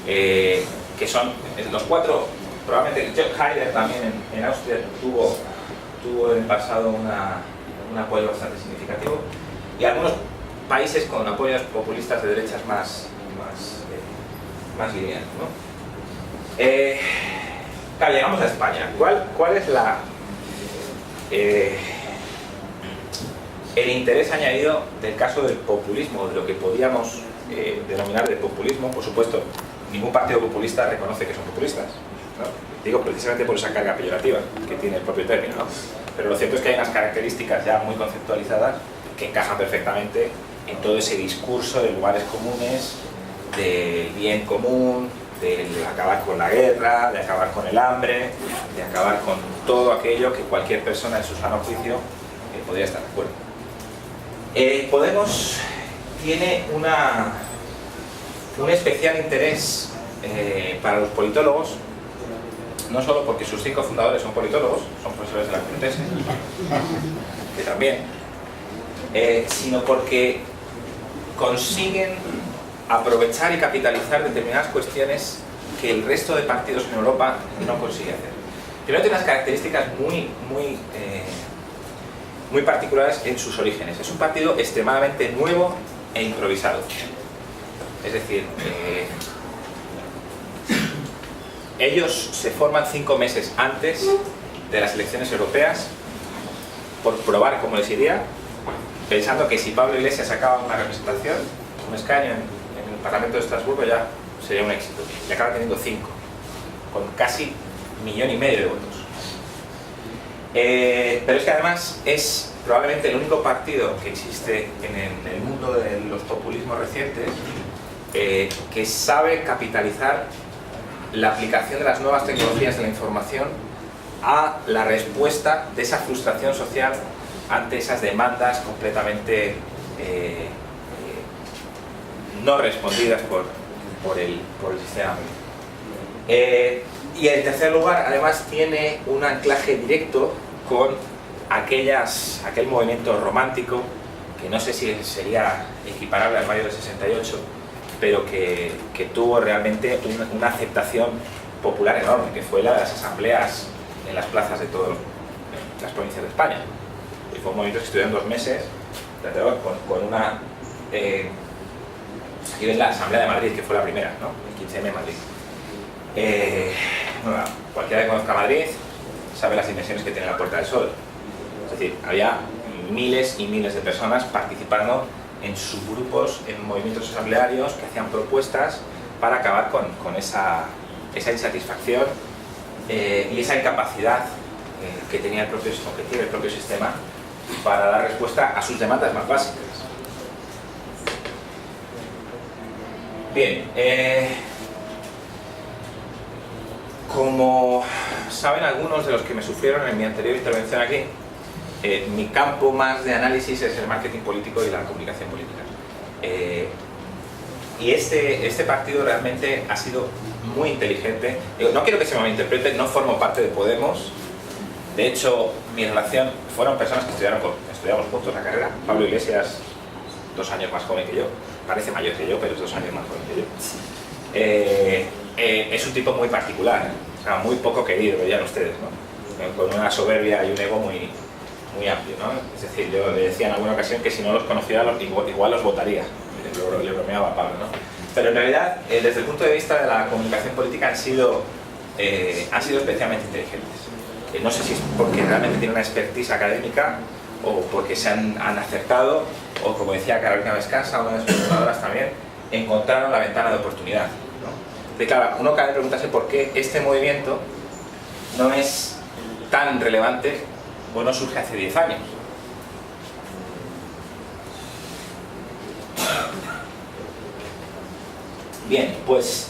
que son los cuatro. Probablemente Jörg Haider también en Austria tuvo en el pasado un apoyo bastante significativo, y algunos países con apoyos populistas de derechas más lineales, ¿no? Claro, llegamos a España. ¿Cuál es el interés añadido del caso del populismo, de lo que podíamos denominar de populismo? Por supuesto, ningún partido populista reconoce que son populistas, ¿no? Digo precisamente por esa carga peyorativa que tiene el propio término, ¿no? Pero lo cierto es que hay unas características ya muy conceptualizadas que encajan perfectamente en todo ese discurso de lugares comunes, del bien común, de acabar con la guerra, de acabar con el hambre, de acabar con todo aquello que cualquier persona en su sano juicio podría estar de acuerdo. Podemos tiene un especial interés para los politólogos, no solo porque sus 5 fundadores son politólogos, son profesores de la Complutense, que también, sino porque consiguen aprovechar y capitalizar determinadas cuestiones que el resto de partidos en Europa no consigue hacer. Primero tiene unas características muy particulares en sus orígenes. Es un partido extremadamente nuevo e improvisado. Es decir, ellos se forman 5 meses antes de las elecciones europeas por probar cómo les iría, pensando que si Pablo Iglesias sacaba una representación, un escaño en el Parlamento de Estrasburgo, ya sería un éxito. Y acaban teniendo 5, con casi 1,5 millones de votos. Pero es que además es probablemente el único partido que existe en el mundo de los populismos recientes que sabe capitalizar la aplicación de las nuevas tecnologías de la información a la respuesta de esa frustración social ante esas demandas completamente no respondidas por el sistema. Y en tercer lugar, además, tiene un anclaje directo con aquel movimiento romántico, que no sé si sería equiparable al Mayo del 68, pero que tuvo realmente una aceptación popular enorme, que fue la de las asambleas en las plazas de todas las provincias de España. Y fue un movimiento que estuvieron 2 meses con una... aquí ves la Asamblea de Madrid, que fue la primera, ¿no? El 15M de Madrid. Bueno, cualquiera que conozca Madrid sabe las dimensiones que tiene la Puerta del Sol. Es decir, había miles y miles de personas participando en subgrupos, en movimientos asamblearios que hacían propuestas para acabar con esa insatisfacción y esa incapacidad que tenía que tiene el propio sistema para dar respuesta a sus demandas más básicas. Bien, como saben algunos de los que me sufrieron en mi anterior intervención aquí, mi campo más de análisis es el marketing político y la comunicación política. Y este partido realmente ha sido muy inteligente. No quiero que se me malinterprete, no formo parte de Podemos. De hecho, mi relación fueron personas que estudiamos juntos la carrera. Pablo Iglesias, 2 años más joven que yo. Parece mayor que yo, pero es 2 años más joven que yo. Es un tipo muy particular, o sea, muy poco querido, veían ustedes, ¿no? Con una soberbia y un ego muy amplio, ¿no? Es decir, yo le decía en alguna ocasión que si no los conociera igual los votaría. Le bromeaba a Pablo, ¿no? Pero en realidad, desde el punto de vista de la comunicación política han sido especialmente inteligentes. No sé si es porque realmente tienen una expertise académica o porque se han acertado, o como decía Carolina Vescansa, una de sus fundadoras también, encontraron la ventana de oportunidad, ¿no? De claro, uno cabe preguntarse por qué este movimiento no es tan relevante o no surge hace 10 años. Bien, pues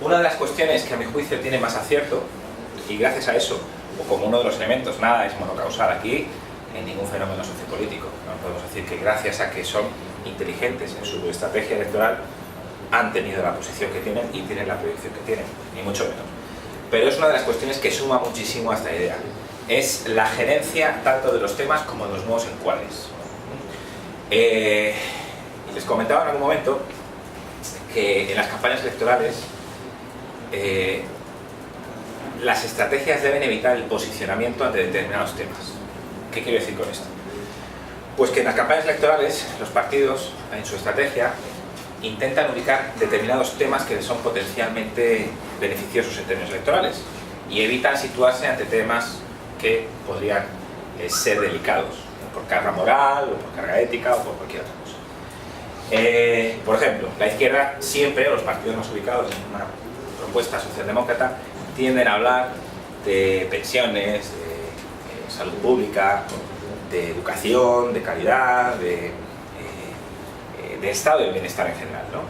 una de las cuestiones que a mi juicio tiene más acierto, y gracias a eso, o como uno de los elementos, nada es monocausal aquí, en ningún fenómeno sociopolítico. No podemos decir que gracias a que son inteligentes en su estrategia electoral han tenido la posición que tienen y tienen la proyección que tienen, ni mucho menos. Pero es una de las cuestiones que suma muchísimo a esta idea. Es la gerencia tanto de los temas como de los nuevos encuadres. Les comentaba en algún momento que en las campañas electorales las estrategias deben evitar el posicionamiento ante determinados temas. ¿Qué quiero decir con esto? Pues que en las campañas electorales los partidos, en su estrategia, intentan ubicar determinados temas que son potencialmente beneficiosos en términos electorales y evitan situarse ante temas que podrían ser delicados, por carga moral, o por carga ética, o por cualquier otra cosa. Por ejemplo, la izquierda siempre, o los partidos más ubicados en una propuesta socialdemócrata, tienden a hablar de pensiones, de salud pública, de educación, de calidad, de estado del bienestar en general, ¿no?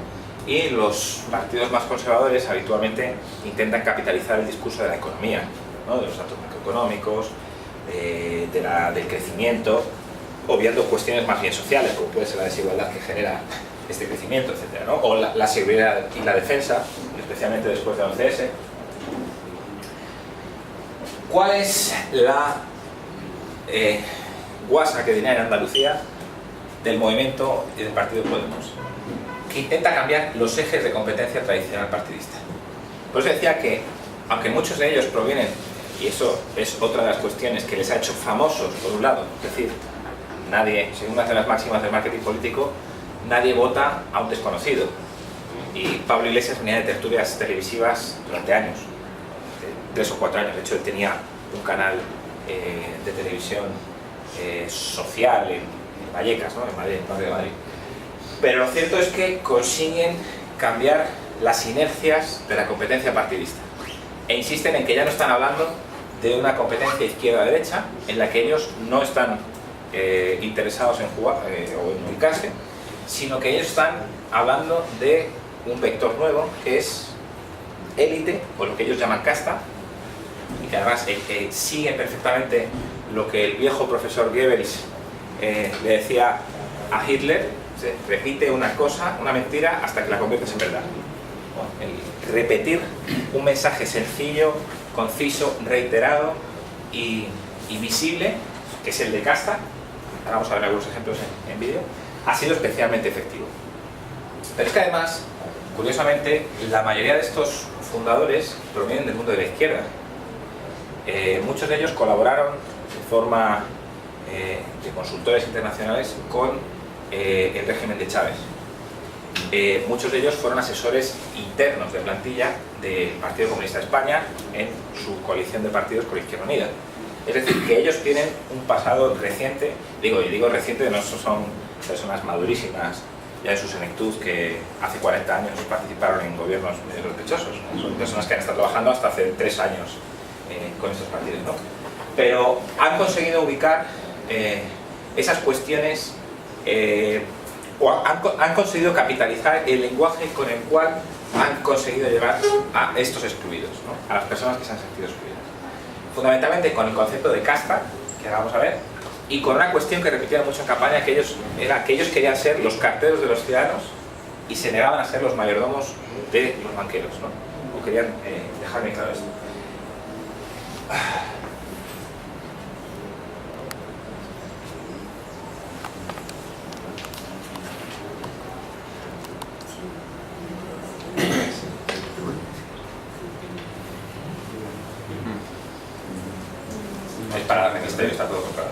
Y los partidos más conservadores habitualmente intentan capitalizar el discurso de la economía, ¿no? De los datos macroeconómicos, del crecimiento, obviando cuestiones más bien sociales, como puede ser la desigualdad que genera este crecimiento, etc., ¿no? O la seguridad y la defensa, especialmente después de la 11S. ¿Cuál es la guasa que tenía en Andalucía del movimiento y del partido Podemos? Que intenta cambiar los ejes de competencia tradicional partidista. Por eso decía que, aunque muchos de ellos provienen, y eso es otra de las cuestiones que les ha hecho famosos, por un lado, es decir, nadie, según una de las máximas del marketing político, nadie vota a un desconocido. Y Pablo Iglesias venía de tertulias televisivas durante años, 3 o 4 años. De hecho, él tenía un canal de televisión social en Vallecas, ¿no? En Madrid, en el norte de Madrid. Pero lo cierto es que consiguen cambiar las inercias de la competencia partidista e insisten en que ya no están hablando de una competencia izquierda-derecha en la que ellos no están interesados en jugar o en ubicarse, sino que ellos están hablando de un vector nuevo que es élite, o lo que ellos llaman casta, y que además sigue perfectamente lo que el viejo profesor Goebbels le decía a Hitler: se repite una cosa, una mentira, hasta que la conviertes en verdad. El repetir un mensaje sencillo, conciso, reiterado y visible, que es el de casta, ahora vamos a ver algunos ejemplos en vídeo, ha sido especialmente efectivo. Pero es que además, curiosamente, la mayoría de estos fundadores provienen del mundo de la izquierda. Muchos de ellos colaboraron de forma de consultores internacionales con el régimen de Chávez. muchos de ellos fueron asesores internos de plantilla del Partido Comunista de España en su coalición de partidos con Izquierda Unida. Es decir, que ellos tienen un pasado reciente, y digo reciente, no son personas madurísimas ya en su senectud que hace 40 años participaron en gobiernos medio sospechosos, ¿no? Son personas que han estado trabajando hasta hace 3 años con estos partidos, ¿no? Pero han conseguido ubicar esas cuestiones o han conseguido capitalizar el lenguaje con el cual han conseguido llegar a estos excluidos, ¿no? A las personas que se han sentido excluidas. Fundamentalmente con el concepto de casta, que ahora vamos a ver, y con una cuestión que repetían mucho en campaña, que ellos querían ser los carteros de los ciudadanos y se negaban a ser los mayordomos de los banqueros, ¿no? O querían dejar bien claro esto. Es para el ministerio, está todo comprado.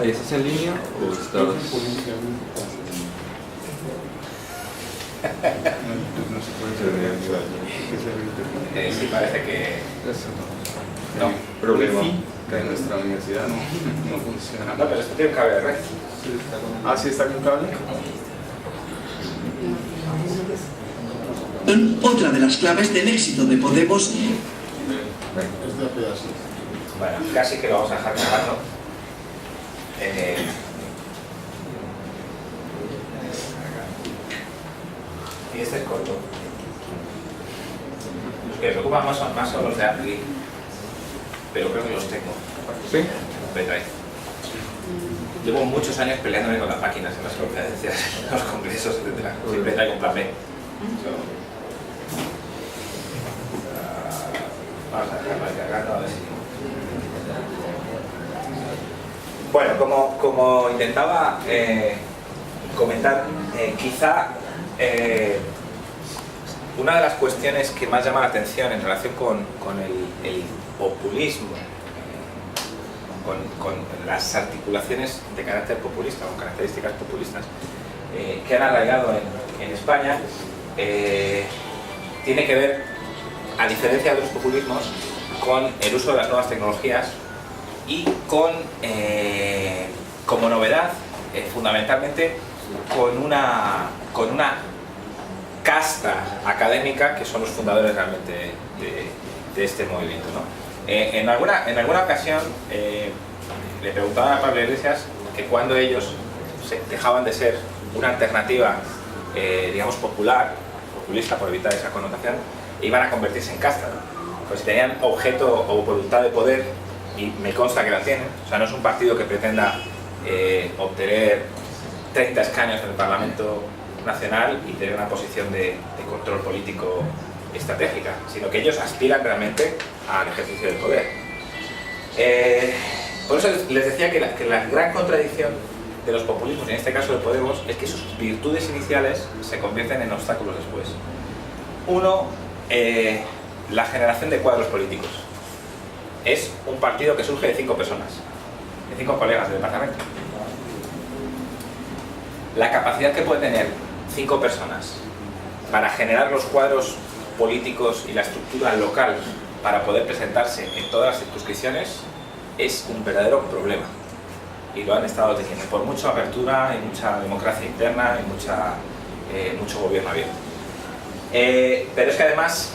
¿Ahí estás en línea o estás...?
Sí, parece que...
No, problema que en nuestra universidad no funciona.
No, pero esto tiene un cable de red.
Ah, ¿sí está con cable?
Otra de las claves del éxito de Podemos.
Bueno, casi que lo vamos a dejar cargando. Y este es corto. Los que me preocupan más son los de Apple, pero creo que los tengo.
Sí.
Pendrive. Llevo muchos años peleándome con las máquinas en las conferencias, en los congresos, etc. Siempre traigo un plan B. Vamos a dejarlo cargando a ver si... Bueno, como intentaba comentar, quizá una de las cuestiones que más llama la atención en relación con el populismo, con las articulaciones de carácter populista, con características populistas, que han arraigado en España, tiene que ver, a diferencia de los populismos, con el uso de las nuevas tecnologías y con, como novedad, fundamentalmente, con una casta académica que son los fundadores realmente de este movimiento, ¿no? En alguna ocasión le preguntaban a Pablo Iglesias que cuando ellos dejaban de ser una alternativa, digamos, populista, por evitar esa connotación, iban a convertirse en casta, ¿no? Pues si tenían objeto o voluntad de poder, y me consta que la tienen, o sea, no es un partido que pretenda obtener 30 escaños en el Parlamento Nacional y tener una posición de control político estratégica, sino que ellos aspiran realmente al ejercicio del poder. Por eso les decía que la gran contradicción de los populismos, en este caso de Podemos, es que sus virtudes iniciales se convierten en obstáculos después. Uno, la generación de cuadros políticos. Es un partido que surge de 5 personas, de 5 colegas del departamento. La capacidad que puede tener 5 personas para generar los cuadros políticos y la estructura local para poder presentarse en todas las circunscripciones es un verdadero problema. Y lo han estado diciendo, por mucha apertura y mucha democracia interna y mucho gobierno abierto. Pero es que además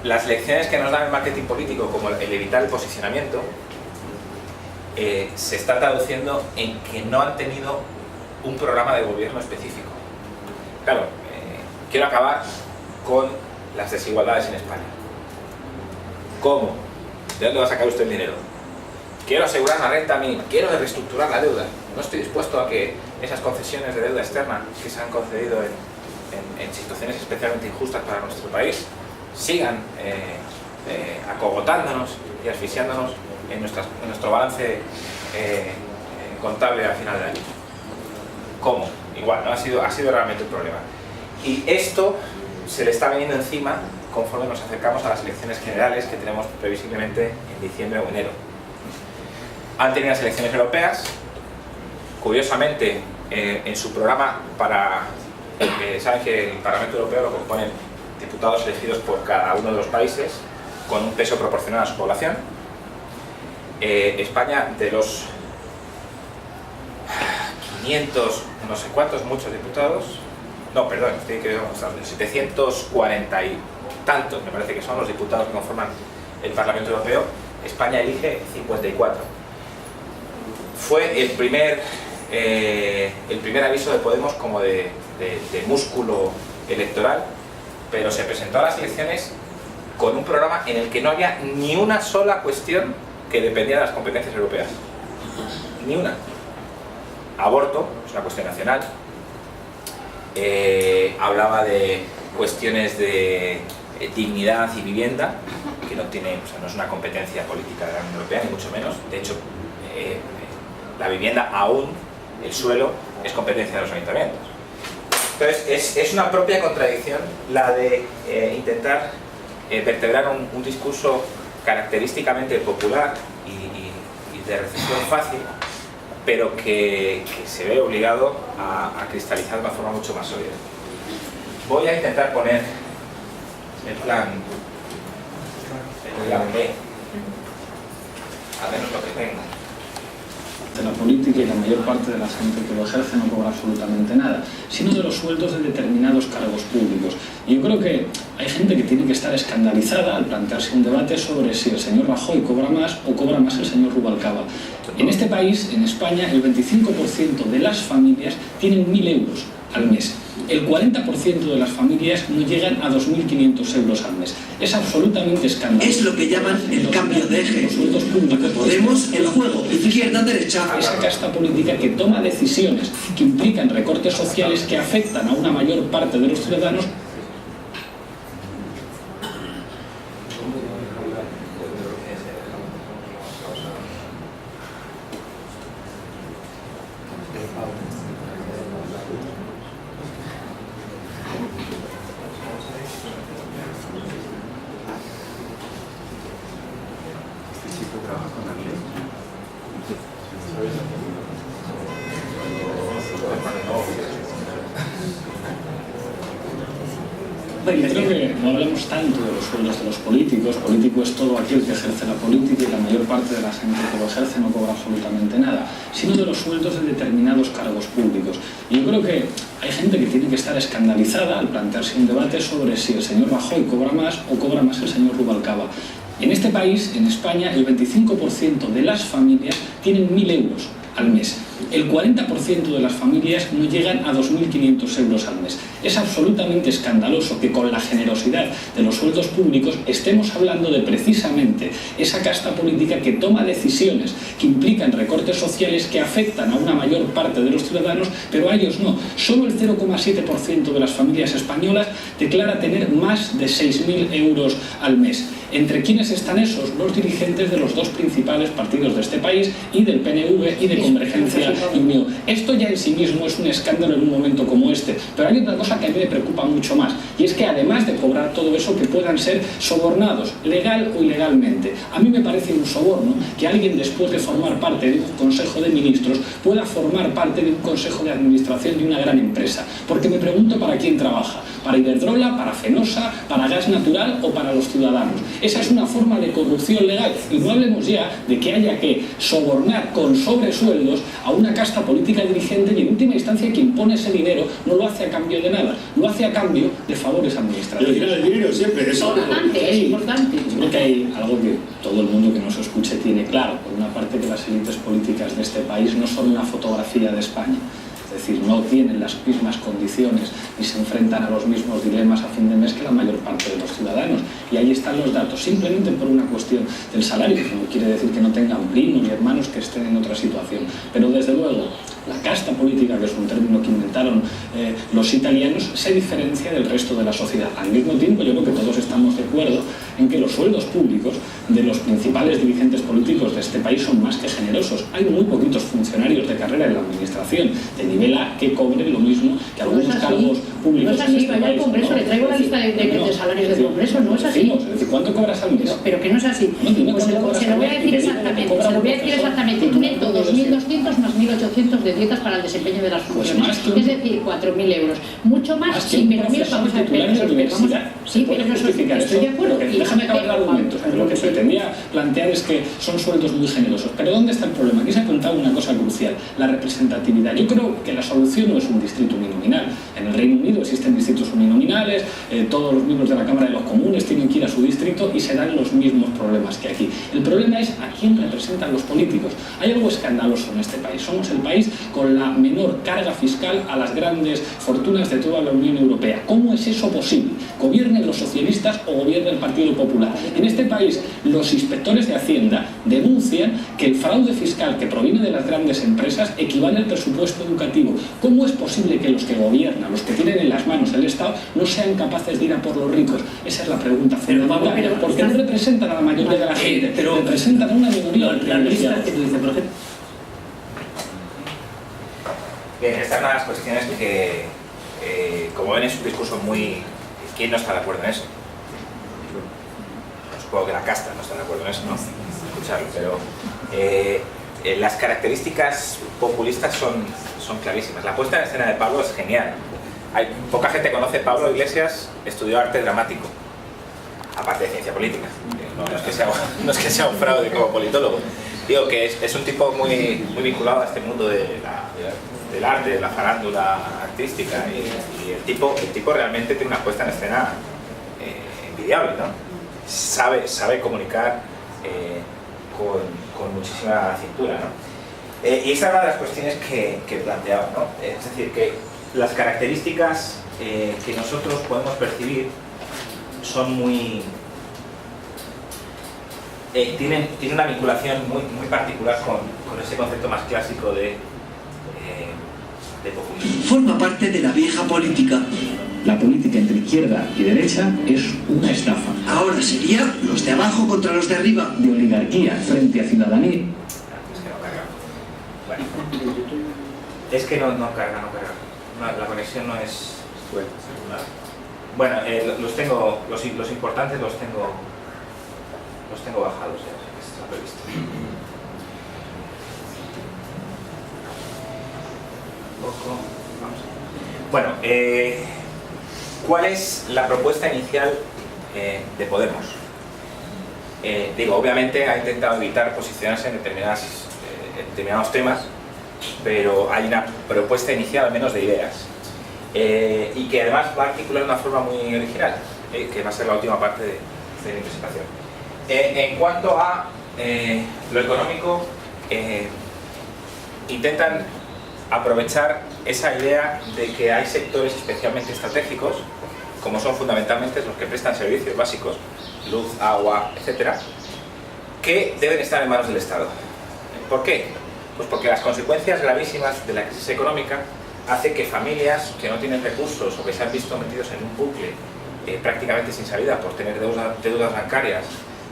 las lecciones que nos da el marketing político, como el evitar el posicionamiento, se está traduciendo en que no han tenido un programa de gobierno específico. Claro, quiero acabar con las desigualdades en España. ¿Cómo? ¿De dónde va a sacar usted el dinero? Quiero asegurar la renta a mí, quiero reestructurar la deuda. No estoy dispuesto a que esas concesiones de deuda externa que se han concedido en situaciones especialmente injustas para nuestro país sigan acogotándonos y asfixiándonos en nuestro balance contable al final del año. ¿Cómo? Igual, ¿no? Ha sido realmente un problema. Y esto se le está veniendo encima conforme nos acercamos a las elecciones generales que tenemos previsiblemente en diciembre o enero. han tenido las elecciones europeas. Curiosamente, en su programa saben que el Parlamento Europeo lo componen diputados elegidos por cada uno de los países con un peso proporcional a su población. España, de los 500, no sé cuántos, muchos diputados, no, perdón, estoy equivocado, 740 y tantos, me parece que son los diputados que conforman el Parlamento Europeo, España elige 54. Fue el primer aviso de Podemos como de músculo electoral, pero se presentó a las elecciones con un programa en el que no había ni una sola cuestión que dependía de las competencias europeas. Ni una. Aborto, es una cuestión nacional. Hablaba de cuestiones de dignidad y vivienda, que no tiene, o sea, no es una competencia política de la Unión Europea, ni mucho menos. De hecho, la vivienda aún, el suelo, es competencia de los ayuntamientos. Entonces, es una propia contradicción la de intentar vertebrar un discurso característicamente popular y de recepción fácil, pero que se ve obligado a cristalizar de una forma mucho más sólida. Voy a intentar poner el plan B, al menos lo que tengo.
De la política, y la mayor parte de la gente que lo ejerce no cobra absolutamente nada, sino de los sueldos de determinados cargos públicos. Y yo creo que hay gente que tiene que estar escandalizada al plantearse un debate sobre si el señor Rajoy cobra más o cobra más el señor Rubalcaba. En este país, en España, el 25% de las familias tienen 1.000 euros al mes. El 40% de las familias no llegan a 2.500 euros al mes. Es absolutamente escandaloso.
Es lo que llaman el cambio de eje.
Los sueldos públicos.
Podemos, el juego, izquierda-derecha.
Esa casta política que toma decisiones que implican recortes sociales que afectan a una mayor parte de los ciudadanos. Yo creo que no hablamos tanto de los sueldos de los políticos. Político es todo aquel que ejerce la política, y la mayor parte de la gente que lo ejerce no cobra absolutamente nada, sino de los sueldos de determinados cargos públicos. Y yo creo que hay gente que tiene que estar escandalizada al plantearse un debate sobre si el señor Rajoy cobra más o cobra más el señor Rubalcaba. En este país, en España, el 25% de las familias tienen 1.000 euros al mes. El 40% de las familias no llegan a 2.500 euros al mes. Es absolutamente escandaloso que con la generosidad de los sueldos públicos estemos hablando de precisamente esa casta política que toma decisiones que implican recortes sociales que afectan a una mayor parte de los ciudadanos, pero a ellos no. Solo el 0,7% de las familias españolas declara tener más de 6.000 euros al mes. ¿Entre quiénes están esos? Los dirigentes de los dos principales partidos de este país y del PNV y de Convergencia y Unión. Esto ya en sí mismo es un escándalo en un momento como este, pero hay otra cosa que a mí me preocupa mucho más, y es que además de cobrar todo eso, que puedan ser sobornados, legal o ilegalmente. A mí me parece un soborno que alguien, después de formar parte de un consejo de ministros, pueda formar parte de un consejo de administración de una gran empresa, porque me pregunto para quién trabaja. ¿Para Iberdrola, para Fenosa, para Gas Natural o para los ciudadanos? Esa es una forma de corrupción legal, y no hablemos ya de que haya que sobornar con sobresueldos a una casta política dirigente, y en última instancia quien pone ese dinero no lo hace a cambio de nada, lo hace a cambio de favores administrativos.
Pero el dinero siempre es
importante, es importante. Yo creo que hay algo que todo el mundo que nos escuche tiene claro. Por una parte, que las élites políticas de este país no son una fotografía de España. Es decir, no tienen las mismas condiciones ni se enfrentan a los mismos dilemas a fin de mes que la mayor parte de los ciudadanos. Y ahí están los datos, simplemente por una cuestión del salario, que no quiere decir que no tengan primos ni hermanos que estén en otra situación. Pero desde luego, la casta política, que es un término que inventaron los italianos, se diferencia del resto de la sociedad. Al mismo tiempo, yo creo que todos estamos de acuerdo en que los sueldos públicos de los principales dirigentes políticos de este país son más que generosos. Hay muy poquitos funcionarios de carrera en la administración de nivel A que cobren lo mismo que algunos cargos públicos.
No es así, vaya al Congreso, le traigo la lista de salarios del Congreso, no es así.
Es decir, ¿cuánto cobras al mes?
Pero que no es así.
No,
pues se lo voy a decir exactamente. exactamente, se lo voy a decir exactamente, neto 2.200 más 1.800 de dietas para el desempeño de las funciones, es decir, 4.000 euros. Mucho más, sí, pero mira, vamos a ver, sí, pero yo estoy de acuerdo.
Déjame acabar el argumento. Lo que pretendía plantear es que son sueldos muy generosos. Pero ¿dónde está el problema? Aquí se ha apuntado una cosa crucial, la representatividad. Yo creo que la solución no es un distrito uninominal. En el Reino Unido existen distritos uninominales, todos los miembros de la Cámara de los Comunes tienen que ir a su distrito y se dan los mismos problemas que aquí. El problema es a quién representan los políticos. Hay algo escandaloso en este país. Somos el país con la menor carga fiscal a las grandes fortunas de toda la Unión Europea. ¿Cómo es eso posible? ¿Gobiernen los socialistas o gobierna el Partido Popular? En este país, los inspectores de Hacienda denuncian que el fraude fiscal que proviene de las grandes empresas equivale al presupuesto educativo. ¿Cómo es posible que los que gobiernan, los que tienen en las manos el Estado, no sean capaces de ir a por los ricos? Esa es la pregunta fundamental. Porque no representan a la mayoría de la gente, pero representan a una minoría.
La lista que tú dices, por ejemplo.
Bien, esta es una de las cuestiones que, como ven, es un discurso muy... ¿Quién no está de acuerdo en eso? Supongo que la casta no está de acuerdo en eso, ¿no? Escucharlo, pero las características populistas son clarísimas. La puesta en escena de Pablo es genial. Poca gente conoce a Pablo Iglesias, estudió arte dramático, aparte de ciencia política. No es que sea un fraude como politólogo. Digo que es un tipo muy vinculado a este mundo del arte, de la farándula artística, y el tipo realmente tiene una puesta en escena envidiable, ¿no? Sabe comunicar con muchísima cintura, ¿no? Y esa es una de las cuestiones que planteaba, ¿no? Es decir, que las características que nosotros podemos percibir son muy... tienen una vinculación muy particular con ese concepto más clásico de populismo.
Forma parte de la vieja política.
La política entre izquierda y derecha es una estafa.
Ahora sería los de abajo contra los de arriba.
De oligarquía frente a ciudadanía.
Es que no carga. Bueno. Es que no carga. La conexión no es... Bueno, los importantes los tengo bajados ya, está previsto. Bueno, ¿cuál es la propuesta inicial de Podemos? Digo, obviamente ha intentado evitar posicionarse en determinados temas, pero hay una propuesta inicial al menos de ideas, y que además va a articular de una forma muy original, que va a ser la última parte de mi presentación. En cuanto a lo económico, intentan aprovechar esa idea de que hay sectores especialmente estratégicos, como son fundamentalmente los que prestan servicios básicos, luz, agua, etcétera, que deben estar en manos del Estado. ¿Por qué? Pues porque las consecuencias gravísimas de la crisis económica hace que familias que no tienen recursos o que se han visto metidos en un bucle prácticamente sin salida por tener deudas bancarias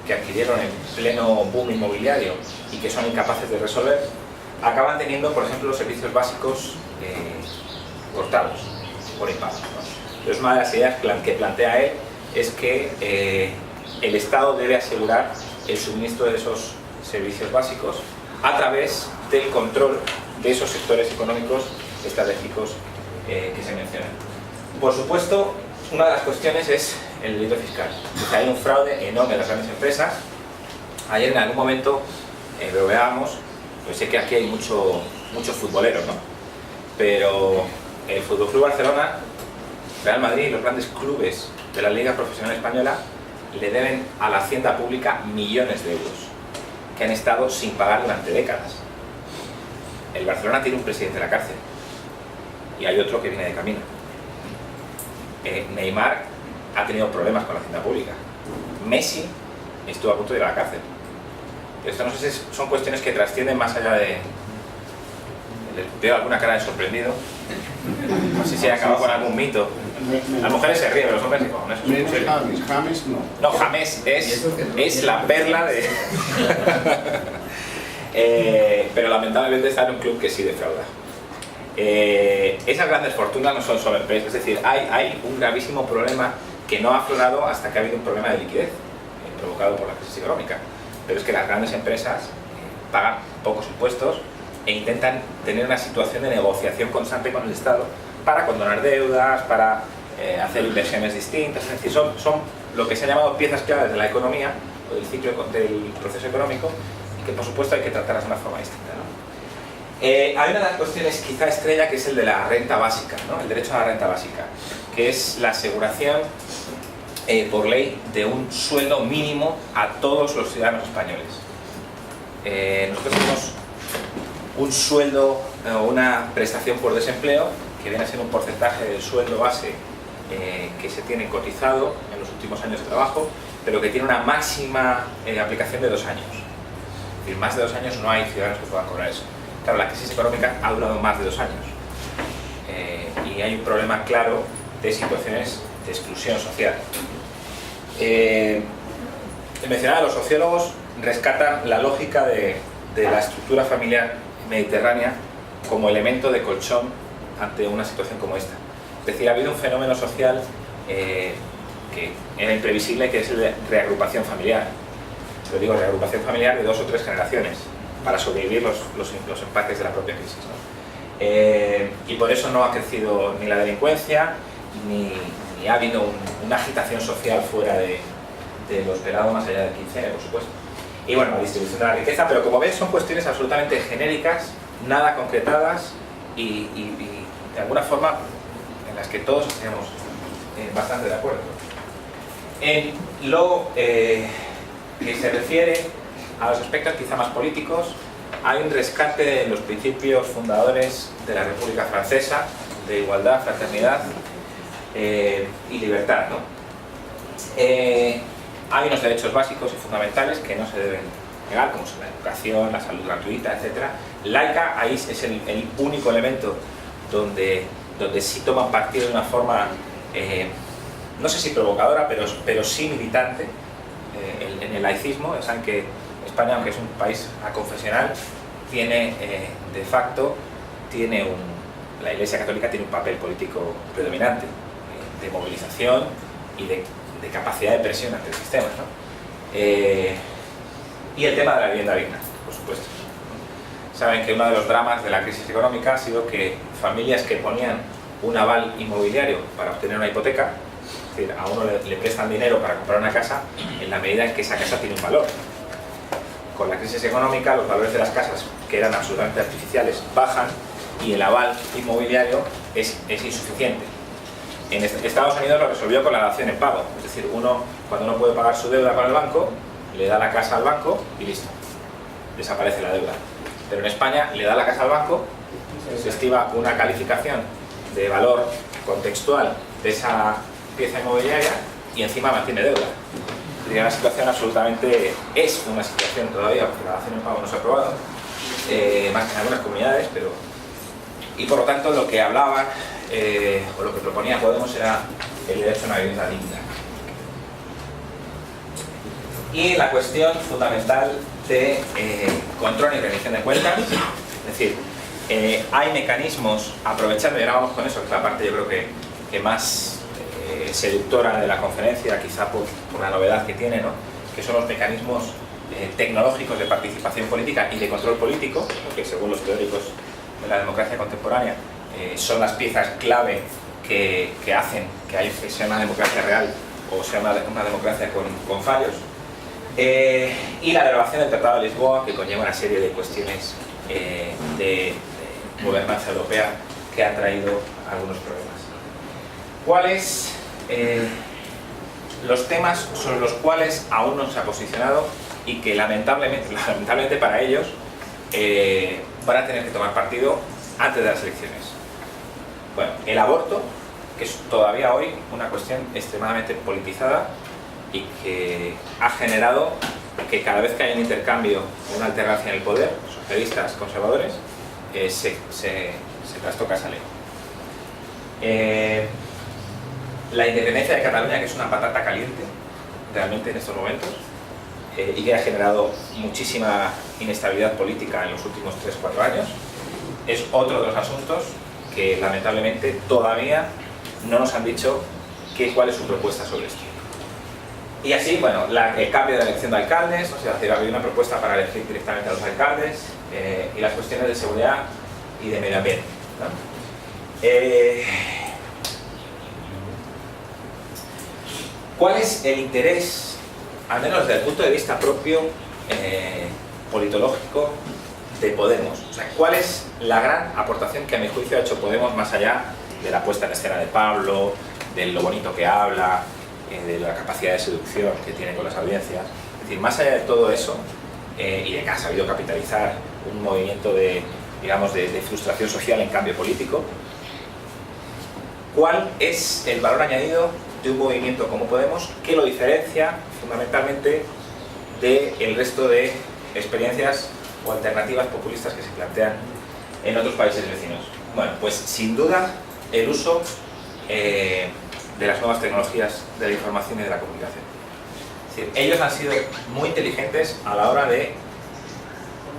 que adquirieron en pleno boom inmobiliario y que son incapaces de resolver, acaban teniendo, por ejemplo, los servicios básicos cortados por impago, ¿no? Entonces, una de las ideas que plantea él es que el Estado debe asegurar el suministro de esos servicios básicos a través del control de esos sectores económicos estratégicos que se mencionan. Por supuesto, una de las cuestiones es el delito fiscal. O sea, hay un fraude enorme en las grandes empresas. Ayer en algún momento lo veábamos. Yo sé que aquí hay muchos futboleros, ¿no? Pero el FC Barcelona, Real Madrid y los grandes clubes de la Liga Profesional Española le deben a la hacienda pública millones de euros que han estado sin pagar durante décadas. El Barcelona tiene un presidente en la cárcel y hay otro que viene de camino. Neymar ha tenido problemas con la hacienda pública. Messi estuvo a punto de ir a la cárcel. Esto no sé si son cuestiones que trascienden más allá de... Veo alguna cara de sorprendido. No sé si he acabado con algún mito. Las mujeres se ríen, pero los hombres no.
James no.
No, James es la perla de... pero lamentablemente está en un club que sí defrauda. Esas grandes fortunas no son solo empresas, es decir, hay un gravísimo problema que no ha aflorado hasta que ha habido un problema de liquidez provocado por la crisis económica. Pero es que las grandes empresas pagan pocos impuestos e intentan tener una situación de negociación constante con el Estado para condonar deudas, para hacer inversiones distintas. Es decir, son lo que se ha llamado piezas claves de la economía o del ciclo del proceso económico, y que por supuesto hay que tratarlas de una forma distinta, ¿no? Hay una de las cuestiones quizá estrella, que es el de la renta básica, ¿no? El derecho a la renta básica, que es la aseguración por ley de un sueldo mínimo a todos los ciudadanos españoles. Nosotros tenemos un sueldo o una prestación por desempleo que viene a ser un porcentaje del sueldo base que se tiene cotizado en los últimos años de trabajo, pero que tiene una máxima aplicación de 2 años. Es decir, más de 2 años no hay ciudadanos que puedan cobrar eso. Claro, la crisis económica ha durado más de 2 años y hay un problema claro de situaciones de exclusión social. Mencionaba, los sociólogos rescatan la lógica de la estructura familiar mediterránea como elemento de colchón ante una situación como esta. Es decir, ha habido un fenómeno social que era imprevisible, que es el de reagrupación familiar. Lo digo, reagrupación familiar de 2 o 3 generaciones para sobrevivir los empates de la propia crisis, ¿no? Y por eso no ha crecido ni la delincuencia, ni ha habido una agitación social fuera de lo esperado, más allá del 15, por supuesto. Y bueno, la distribución de la riqueza, pero como ves son cuestiones absolutamente genéricas, nada concretadas y de alguna forma en las que todos estamos bastante de acuerdo. En lo que se refiere a los aspectos quizá más políticos, hay un rescate de los principios fundadores de la República Francesa, de igualdad, fraternidad y libertad, ¿no? Hay unos derechos básicos y fundamentales que no se deben negar, como son la educación, la salud gratuita, etc. Laica, ahí es el único elemento donde sí toman partido de una forma, no sé si provocadora, pero sí militante, en el laicismo. Saben que España, aunque es un país aconfesional, tiene de facto, la Iglesia Católica tiene un papel político predominante, de movilización y de capacidad de presión ante el sistema, ¿no? Y el tema de la vivienda digna, por supuesto. Saben que uno de los dramas de la crisis económica ha sido que familias que ponían un aval inmobiliario para obtener una hipoteca, es decir, a uno le prestan dinero para comprar una casa en la medida en que esa casa tiene un valor. Con la crisis económica, los valores de las casas, que eran absolutamente artificiales, bajan y el aval inmobiliario es insuficiente. En Estados Unidos lo resolvió con la dación en pago, es decir, cuando uno puede pagar su deuda con el banco, le da la casa al banco y listo, desaparece la deuda. Pero en España le da la casa al banco, se estima una calificación de valor contextual de esa pieza inmobiliaria y encima mantiene deuda. Sería una situación absolutamente, es una situación todavía, porque la dación en pago no se ha aprobado, más que en algunas comunidades, pero... Y por lo tanto lo que hablaban, o lo que proponía Podemos, era el derecho a una vivienda digna. Y la cuestión fundamental de control y rendición de cuentas, es decir, hay mecanismos, aprovechando, y ahora vamos con eso, que es la parte yo creo que más seductora de la conferencia, quizá por la novedad que tiene, ¿no? Que son los mecanismos tecnológicos de participación política y de control político, que según los teóricos de la democracia contemporánea son las piezas clave que hacen que sea una democracia real o sea una democracia con fallos. Y la derogación del Tratado de Lisboa, que conlleva una serie de cuestiones de gobernanza europea que ha traído algunos problemas. ¿Cuáles los temas sobre los cuales aún no se ha posicionado y que lamentablemente para ellos van a tener que tomar partido antes de las elecciones? Bueno, el aborto, que es todavía hoy una cuestión extremadamente politizada y que ha generado que cada vez que hay un intercambio, una alternancia en el poder, socialistas, conservadores, se trastoca esa ley. La independencia de Cataluña, que es una patata caliente realmente en estos momentos, y que ha generado muchísima inestabilidad política en los últimos 3-4 años, es otro de los asuntos que lamentablemente todavía no nos han dicho cuál es su propuesta sobre esto. Y así, bueno, el cambio de la elección de alcaldes, o sea, había una propuesta para elegir directamente a los alcaldes, y las cuestiones de seguridad y de medio ambiente, ¿no? ¿Cuál es el interés, al menos desde el punto de vista propio, politológico, de Podemos? O sea, ¿cuál es la gran aportación que a mi juicio ha hecho Podemos, más allá de la puesta en escena de Pablo, de lo bonito que habla, de la capacidad de seducción que tiene con las audiencias? Es decir, más allá de todo eso, y de que ha sabido capitalizar un movimiento de, digamos, de frustración social en cambio político, ¿cuál es el valor añadido de un movimiento como Podemos que lo diferencia fundamentalmente del resto de experiencias o alternativas populistas que se plantean en otros países vecinos? Bueno, pues sin duda el uso de las nuevas tecnologías de la información y de la comunicación. Es decir, ellos han sido muy inteligentes a la hora de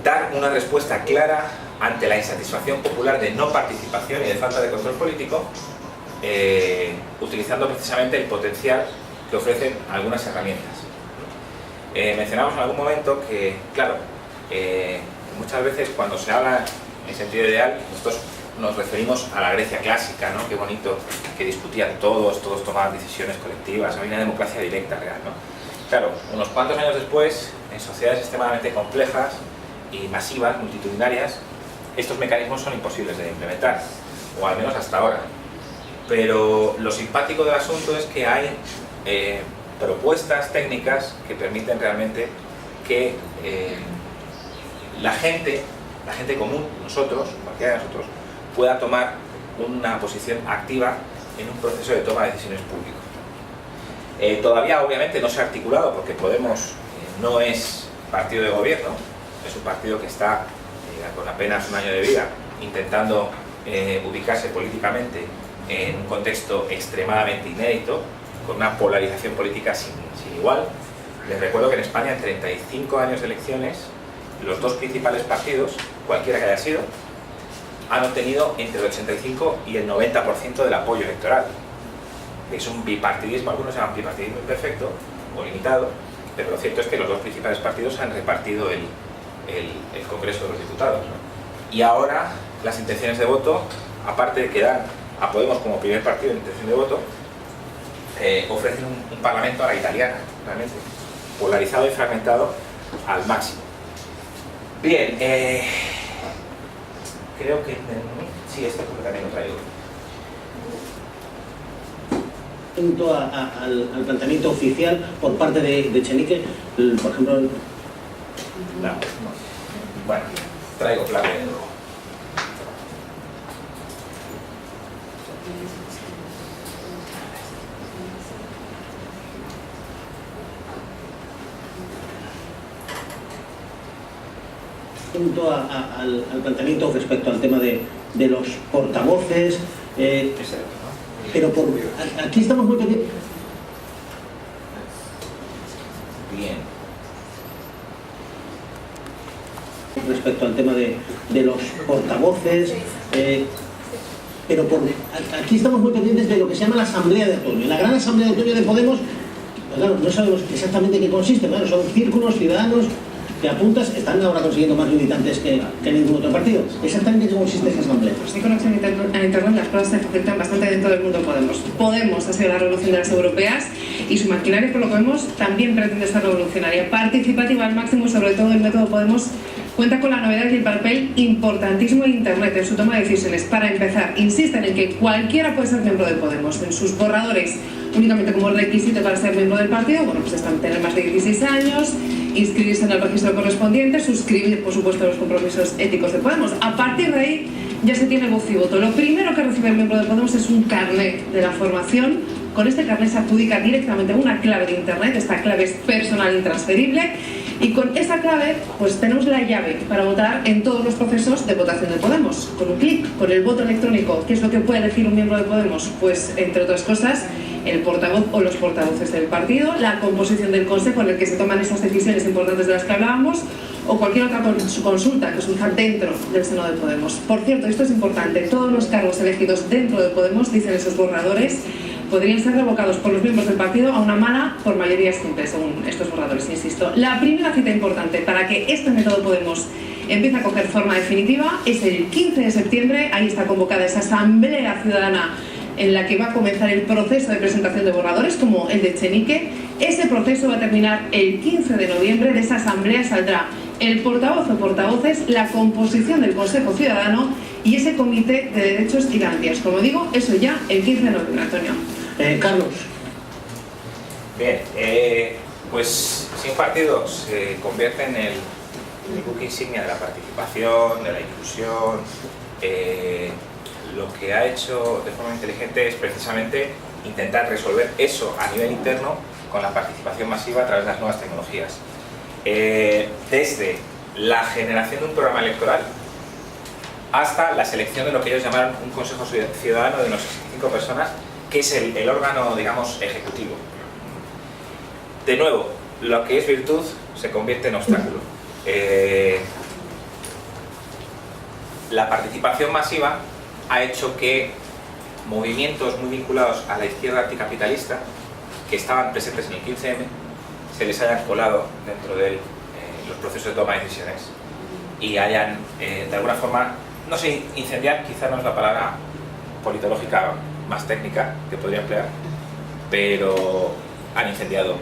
dar una respuesta clara ante la insatisfacción popular de no participación y de falta de control político, utilizando precisamente el potencial que ofrecen algunas herramientas. Mencionamos en algún momento que, claro, muchas veces cuando se habla en sentido ideal, nosotros nos referimos a la Grecia clásica, ¿no? Qué bonito, que discutían todos tomaban decisiones colectivas, había una democracia directa real, ¿no? Claro, unos cuantos años después, en sociedades extremadamente complejas y masivas, multitudinarias, estos mecanismos son imposibles de implementar, o al menos hasta ahora. Pero lo simpático del asunto es que hay propuestas técnicas que permiten realmente que la gente común, nosotros, cualquiera de nosotros, pueda tomar una posición activa en un proceso de toma de decisiones públicas. Todavía obviamente no se ha articulado porque Podemos no es partido de gobierno, es un partido que está con apenas un año de vida intentando ubicarse políticamente en un contexto extremadamente inédito, con una polarización política sin igual. Les recuerdo que en España, en 35 años de elecciones, los dos principales partidos, cualquiera que haya sido, han obtenido entre el 85 y el 90% del apoyo electoral. Es un bipartidismo, algunos llaman bipartidismo imperfecto o limitado, pero lo cierto es que los dos principales partidos han repartido el Congreso de los Diputados, ¿no? Y ahora las intenciones de voto, aparte de que dan a Podemos como primer partido en intención de voto, ofrecen un parlamento a la italiana, realmente, polarizado y fragmentado al máximo. Bien, creo que... sí, esto también lo traigo.
Junto al planteamiento oficial por parte de Echenique, por ejemplo...
No. Bueno, traigo clave de nuevo.
Junto al planteamiento respecto al tema de los portavoces, pero aquí estamos muy pendientes.
Bien.
Respecto al tema de los portavoces, pero aquí estamos muy pendientes de lo que se llama la Asamblea de Otoño. La gran Asamblea de Otoño de Podemos, pues claro, no sabemos exactamente qué consiste, claro, son círculos ciudadanos que apuntas, están ahora consiguiendo más militantes que ningún otro partido. ¿Exactamente cómo consiste esa asamblea?
Pues sin conexión a internet las cosas se facilitan bastante dentro del mundo Podemos. Podemos ha sido la revolución de las europeas y su maquinaria, por lo que vemos, también pretende ser revolucionaria, participativa al máximo, sobre todo el método Podemos cuenta con la novedad y el papel importantísimo de Internet en su toma de decisiones. Para empezar, insisten en que cualquiera puede ser miembro de Podemos. En sus borradores, únicamente como requisito para ser miembro del partido, bueno, pues están tener más de 16 años, inscribirse en el registro correspondiente, suscribir, por supuesto, los compromisos éticos de Podemos. A partir de ahí ya se tiene voz y voto. Lo primero que recibe el miembro de Podemos es un carnet de la formación. Con este carnet se adjudica directamente una clave de Internet. Esta clave es personal intransferible. Y con esa clave, pues tenemos la llave para votar en todos los procesos de votación de Podemos. Con un clic, con el voto electrónico, ¿qué es lo que puede elegir un miembro de Podemos? Pues, entre otras cosas, el portavoz o los portavoces del partido, la composición del consejo en el que se toman esas decisiones importantes de las que hablábamos, o cualquier otra consulta que surja dentro del seno de Podemos. Por cierto, esto es importante, todos los cargos elegidos dentro de Podemos, dicen esos borradores, podrían ser revocados por los miembros del partido a una mala por mayoría simple, según estos borradores, insisto. La primera cita importante para que este método Podemos empiece a coger forma definitiva es el 15 de septiembre, ahí está convocada esa asamblea ciudadana en la que va a comenzar el proceso de presentación de borradores, como el de Echenique. Ese proceso va a terminar el 15 de noviembre, de esa asamblea saldrá el portavoz o portavoces, la composición del Consejo Ciudadano y ese Comité de Derechos y Garantías. Como digo, eso ya el 15 de noviembre, Antonio.
Carlos.
Bien, pues sin partido se convierte en el buque insignia de la participación, de la inclusión. Lo que ha hecho de forma inteligente es precisamente intentar resolver eso a nivel interno con la participación masiva a través de las nuevas tecnologías. Desde la generación de un programa electoral hasta la selección de lo que ellos llamaron un Consejo Ciudadano de unas 65 personas, que es el órgano, digamos, ejecutivo. De nuevo, lo que es virtud se convierte en obstáculo. La participación masiva ha hecho que movimientos muy vinculados a la izquierda anticapitalista, que estaban presentes en el 15M, se les hayan colado dentro de los procesos de toma de decisiones y hayan, de alguna forma, no sé, incendiar quizá no es la palabra politológica más técnica que podría emplear, pero han incendiado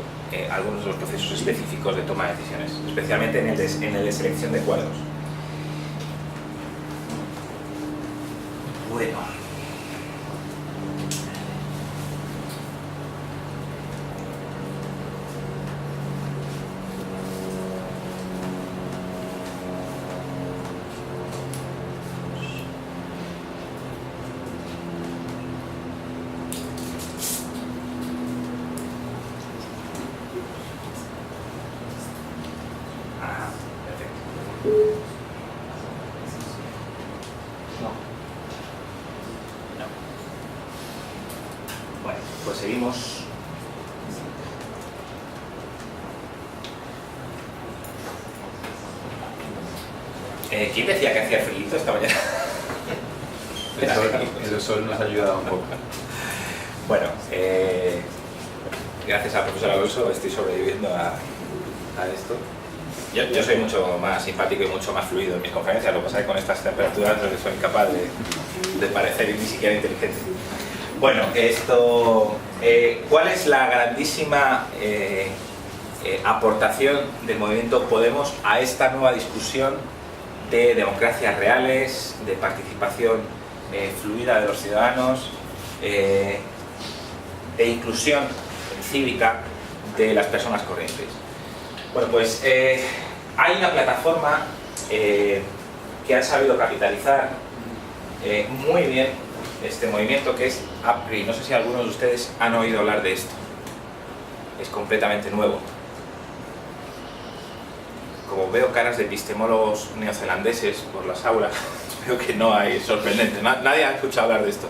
algunos de los procesos específicos de toma de decisiones, especialmente en el de selección de cuadros. Bueno. Pues seguimos. ¿Quién decía que hacía frío esta mañana?
El sol nos ha ayudado un poco.
Bueno, gracias al profesor Alonso estoy sobreviviendo a esto. Yo soy mucho más simpático y mucho más fluido en mis conferencias, lo que pasa es que con estas temperaturas no soy incapaz de parecer ni siquiera inteligente. Bueno, ¿cuál es la grandísima aportación del movimiento Podemos a esta nueva discusión de democracias reales, de participación fluida de los ciudadanos, de inclusión cívica de las personas corrientes? Bueno, pues hay una plataforma que han sabido capitalizar muy bien este movimiento, que es Upgrade. No sé si algunos de ustedes han oído hablar de esto. Es completamente nuevo. Como veo caras de epistemólogos neozelandeses por las aulas, veo que no hay sorprendente. Nadie ha escuchado hablar de esto.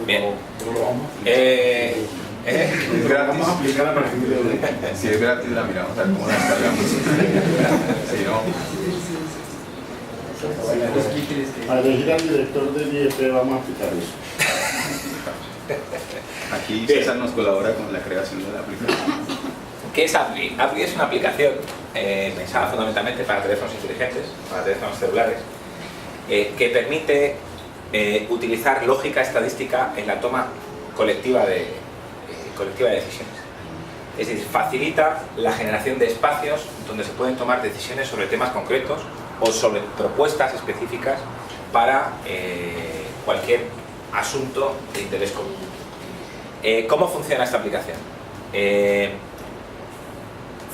Bien.
Es gratis.
Vamos a aplicar a partir de hoy.
Si es gratis la miramos a ver cómo la descargamos. Si no...
Para elegir al director del IEP vamos a aplicar eso.
Aquí César nos colabora con la creación de la aplicación.
¿Qué es Upgrade? Upgrade es una aplicación pensada fundamentalmente para teléfonos inteligentes, para teléfonos celulares, que permite utilizar lógica estadística en la toma colectiva de decisiones. Es decir, facilita la generación de espacios donde se pueden tomar decisiones sobre temas concretos o sobre propuestas específicas para cualquier asunto de interés común. ¿Cómo funciona esta aplicación?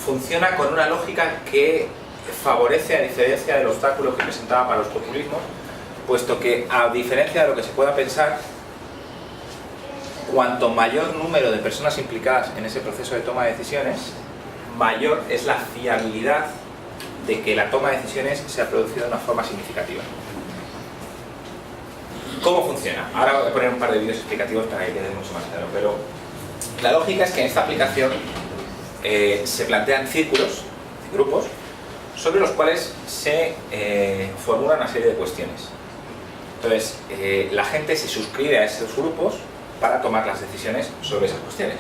Funciona con una lógica que favorece, a diferencia del obstáculo que presentaba para los populismos, puesto que, a diferencia de lo que se pueda pensar, cuanto mayor número de personas implicadas en ese proceso de toma de decisiones, mayor es la fiabilidad de que la toma de decisiones se ha producido de una forma significativa. ¿Cómo funciona? Ahora voy a poner un par de vídeos explicativos para que quede mucho más claro, pero la lógica es que en esta aplicación se plantean círculos, grupos, sobre los cuales se formula una serie de cuestiones. Entonces, la gente se suscribe a esos grupos para tomar las decisiones sobre esas cuestiones.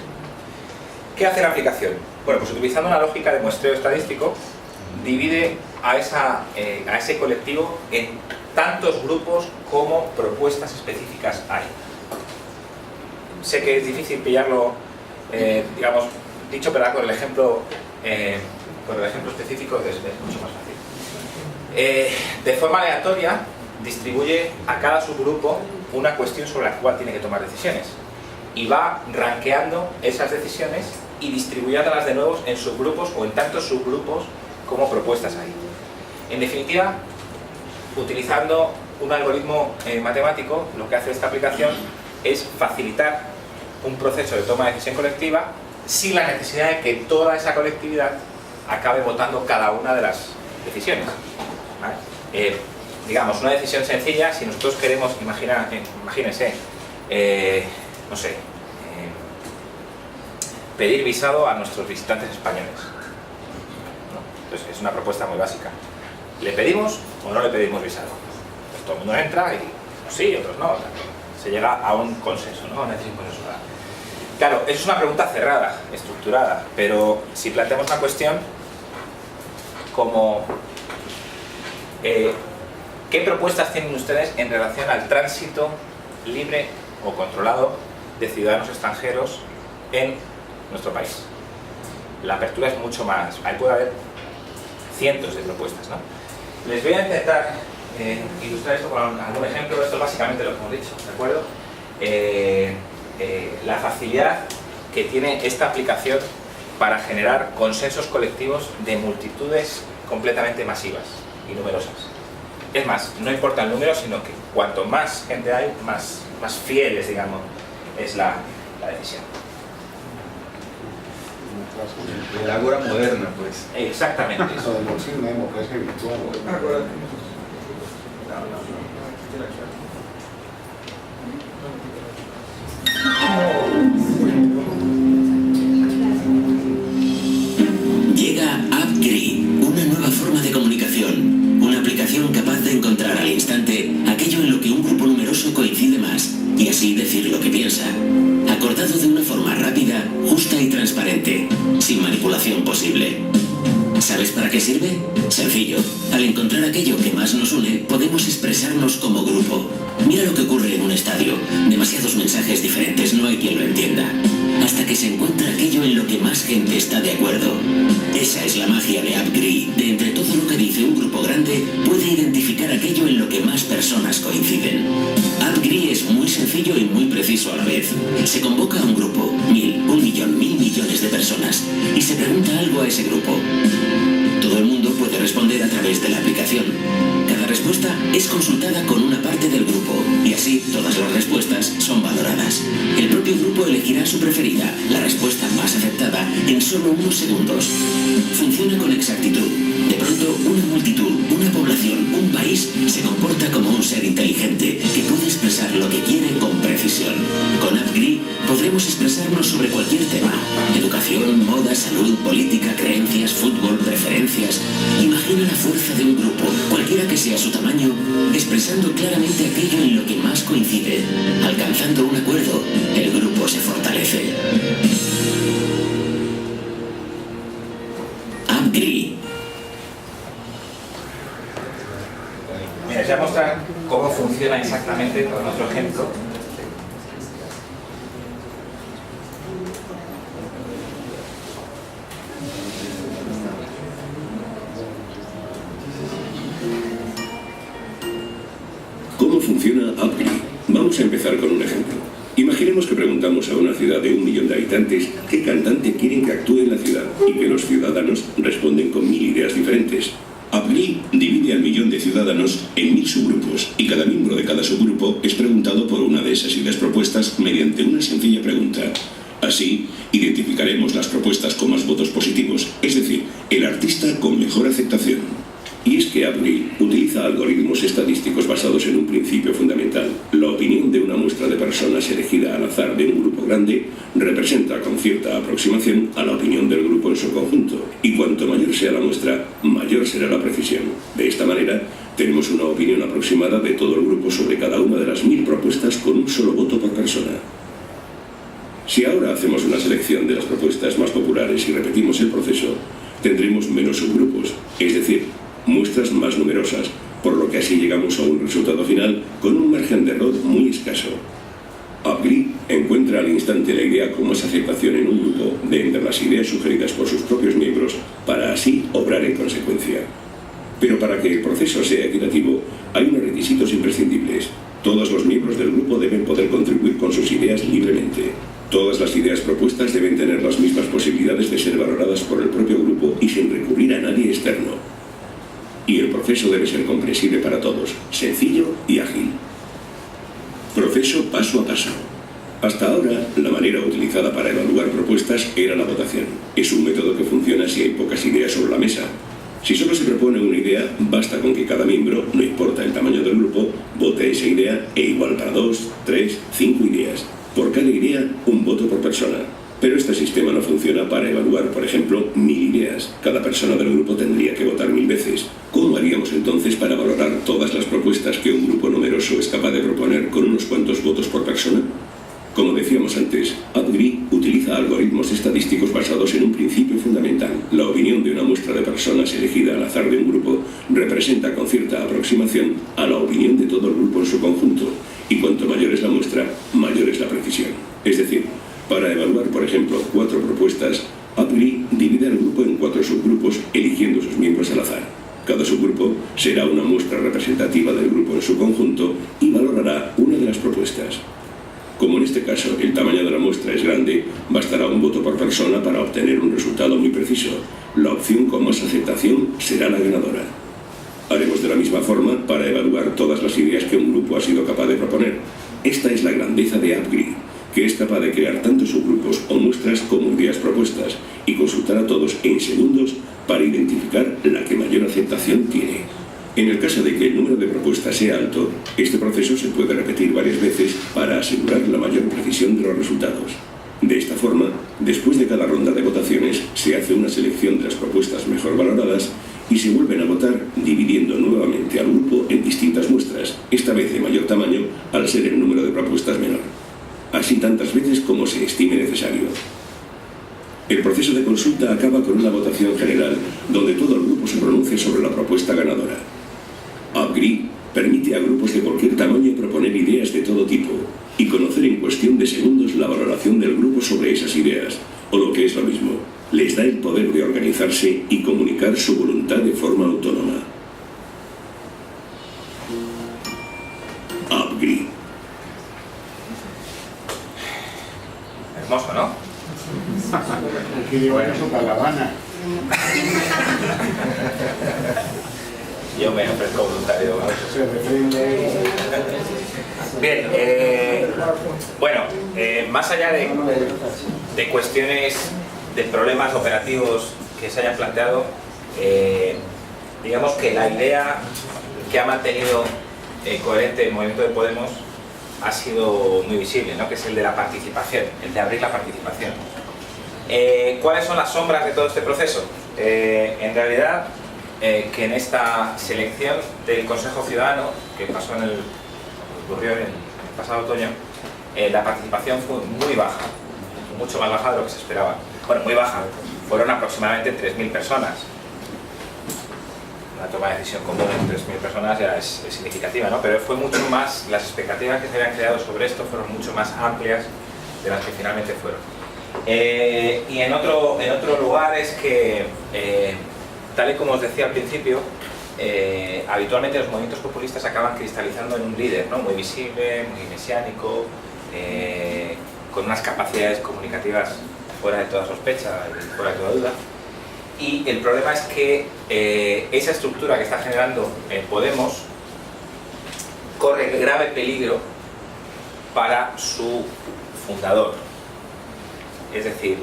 ¿Qué hace la aplicación? Bueno, pues utilizando una lógica de muestreo estadístico, divide a ese colectivo en tantos grupos como propuestas específicas hay. Sé que es difícil pillarlo, digamos, dicho, pero con el ejemplo específico es mucho más fácil. De forma aleatoria, distribuye a cada subgrupo una cuestión sobre la cual tiene que tomar decisiones y va rankeando esas decisiones y distribuyéndolas de nuevo en subgrupos o en tantos subgrupos como propuestas hay. En definitiva, utilizando un algoritmo matemático, lo que hace esta aplicación es facilitar un proceso de toma de decisión colectiva sin la necesidad de que toda esa colectividad acabe votando cada una de las decisiones. ¿Vale? Digamos, una decisión sencilla, si nosotros queremos, imagínense, no sé, pedir visado a nuestros visitantes españoles. ¿No? Entonces es una propuesta muy básica. ¿Le pedimos o no le pedimos visado? Pues todo el mundo entra y unos sí, otros no. Se llega a un consenso, ¿no? A una decisión consensuada. Claro, eso es una pregunta cerrada, estructurada, pero si planteamos una cuestión como ¿qué propuestas tienen ustedes en relación al tránsito libre o controlado de ciudadanos extranjeros en nuestro país? La apertura es mucho más, ahí puede haber cientos de propuestas, ¿no? Les voy a intentar ilustrar esto con algún ejemplo. Esto es básicamente lo que hemos dicho, ¿de acuerdo? La facilidad que tiene esta aplicación para generar consensos colectivos de multitudes completamente masivas y numerosas. Es más, no importa el número, sino que cuanto más gente hay, más fieles, digamos, es la decisión.
El ágora moderna, pues.
Exactamente.
Eso de los signos de democracia virtual.
Llega AppGree, una nueva forma de comunicación, una aplicación capaz de encontrar al instante aquello en lo que un grupo numeroso coincide más y así decir lo que piensa, acordado de una forma rápida, justa y transparente, sin manipulación posible. ¿Sabes para qué sirve? Sencillo. Al encontrar aquello que más nos une, podemos expresarnos como grupo. Mira lo que ocurre en un estadio. Demasiados mensajes diferentes, no hay quien lo entienda. Hasta que se encuentra aquello en lo que más gente está de acuerdo. Esa es la magia de AppGree. De entre todo lo que dice un grupo grande, puede identificar aquello en lo que más personas coinciden. AppGree es muy sencillo y muy preciso a la vez. Se convoca a un grupo, 1000, 1 millón, 1000 millones de personas, y se pregunta algo a ese grupo. Todo el mundo puede responder a través de la aplicación. Cada respuesta es consultada con una parte del grupo y así todas las respuestas son valoradas. El propio grupo elegirá su preferida, la respuesta más aceptada, en solo unos segundos. Funciona con exactitud. De pronto, una multitud, una población, un país se comporta como un ser inteligente que puede expresar lo que quiere con precisión. Con AppGree podremos expresarnos sobre cualquier tema: educación, moda, salud, política, creencias, fútbol, preferencias. Imagina la fuerza de un grupo, cualquiera que sea su tamaño, expresando claramente aquello en lo que más coincide. Alcanzando un acuerdo, el grupo se fortalece. AppGree.
Mira, les voy a mostrar cómo funciona exactamente con otro ejemplo.
¿Cómo funciona AppGree? Vamos a empezar con un ejemplo. Imaginemos que preguntamos a una ciudad de 1 millón de habitantes qué cantante quieren que actúe en la ciudad y que los ciudadanos responden con 1000 ideas diferentes. AppGree divide al millón de ciudadanos en 1000 subgrupos y cada miembro de cada subgrupo es preguntado por una de esas ideas propuestas mediante una sencilla pregunta. Así, identificaremos las propuestas con más votos positivos, es decir, el artista con mejor aceptación. Y es que AppGree utiliza algoritmos estadísticos basados en un principio fundamental. La opinión de una muestra de personas elegida al azar de un grupo grande representa con cierta aproximación a la opinión del grupo en su conjunto. Y cuanto mayor sea la muestra, mayor será la precisión. De esta manera, tenemos una opinión aproximada de todo el grupo sobre cada una de las 1000 propuestas con un solo voto por persona. Si ahora hacemos una selección de las propuestas más populares y repetimos el proceso, tendremos menos subgrupos, es decir, muestras más numerosas, por lo que así llegamos a un resultado final con un margen de error muy escaso. UpGree encuentra al instante la idea con más aceptación en un grupo de entre las ideas sugeridas por sus propios miembros para así obrar en consecuencia. Pero para que el proceso sea equitativo, hay unos requisitos imprescindibles. Todos los miembros del grupo deben poder contribuir con sus ideas libremente. Todas las ideas propuestas deben tener las mismas posibilidades de ser valoradas por el propio grupo y sin recurrir a nadie externo. Y el proceso debe ser comprensible para todos, sencillo y ágil. Proceso paso a paso. Hasta ahora, la manera utilizada para evaluar propuestas era la votación. Es un método que funciona si hay pocas ideas sobre la mesa. Si solo se propone una idea, basta con que cada miembro, no importa el tamaño del grupo, vote esa idea e igual para 2, 3, 5 ideas. Por cada idea, un voto por persona. Pero este sistema no funciona para evaluar, por ejemplo, 1000 ideas. Cada persona del grupo tendría que votar 1000 veces. ¿Cómo haríamos entonces para valorar todas las propuestas que un grupo numeroso es capaz de proponer con unos cuantos votos por persona? Como decíamos antes, UpGree utiliza algoritmos estadísticos basados en un principio fundamental. La opinión de una muestra de personas elegida al azar de un grupo representa con cierta aproximación a la opinión de todo el grupo en su conjunto, y cuanto mayor es la muestra, mayor es la precisión. Es decir, para evaluar, por ejemplo, 4 propuestas, UpGree divide al grupo en 4 subgrupos, eligiendo sus miembros al azar. Cada subgrupo será una muestra representativa del grupo en su conjunto y valorará una de las propuestas. Como en este caso el tamaño de la muestra es grande, bastará un voto por persona para obtener un resultado muy preciso. La opción con más aceptación será la ganadora. Haremos de la misma forma para evaluar todas las ideas que un grupo ha sido capaz de proponer. Esta es la grandeza de UpGree, que es capaz de crear tantos subgrupos o muestras como ideas propuestas y consultar a todos en segundos para identificar la que mayor aceptación tiene. En el caso de que el número de propuestas sea alto, este proceso se puede repetir varias veces para asegurar la mayor precisión de los resultados. De esta forma, después de cada ronda de votaciones, se hace una selección de las propuestas mejor valoradas y se vuelven a votar dividiendo nuevamente al grupo en distintas muestras, esta vez de mayor tamaño al ser el número de propuestas menor. Así tantas veces como se estime necesario. El proceso de consulta acaba con una votación general, donde todo el grupo se pronuncia sobre la propuesta ganadora. UpGree permite a grupos de cualquier tamaño proponer ideas de todo tipo y conocer en cuestión de segundos la valoración del grupo sobre esas ideas, o lo que es lo mismo, les da el poder de organizarse y comunicar su voluntad de forma autónoma. UpGree.
Hermoso, ¿no?
Aquí digo eso para La Habana.
Yo me ofrezco voluntario. Bien, bueno, más allá de cuestiones, de problemas operativos que se hayan planteado, digamos que la idea que ha mantenido coherente el movimiento de Podemos ha sido muy visible, ¿no? Que es el de la participación, el de abrir la participación. ¿Cuáles son las sombras de todo este proceso? En realidad, que en esta selección del Consejo Ciudadano, que ocurrió en el pasado otoño, la participación fue muy baja, mucho más baja de lo que se esperaba. Bueno, muy baja, fueron aproximadamente 3.000 personas. Una toma de decisión común de 3.000 personas ya es significativa, ¿no? Pero fue mucho más, las expectativas que se habían creado sobre esto fueron mucho más amplias de las que finalmente fueron. Y en otro lugar es que, tal y como os decía al principio, habitualmente los movimientos populistas acaban cristalizando en un líder, ¿no? Muy visible, muy mesiánico, con unas capacidades comunicativas fuera de toda sospecha y fuera de toda duda. Y el problema es que esa estructura que está generando Podemos corre grave peligro para su fundador. Es decir,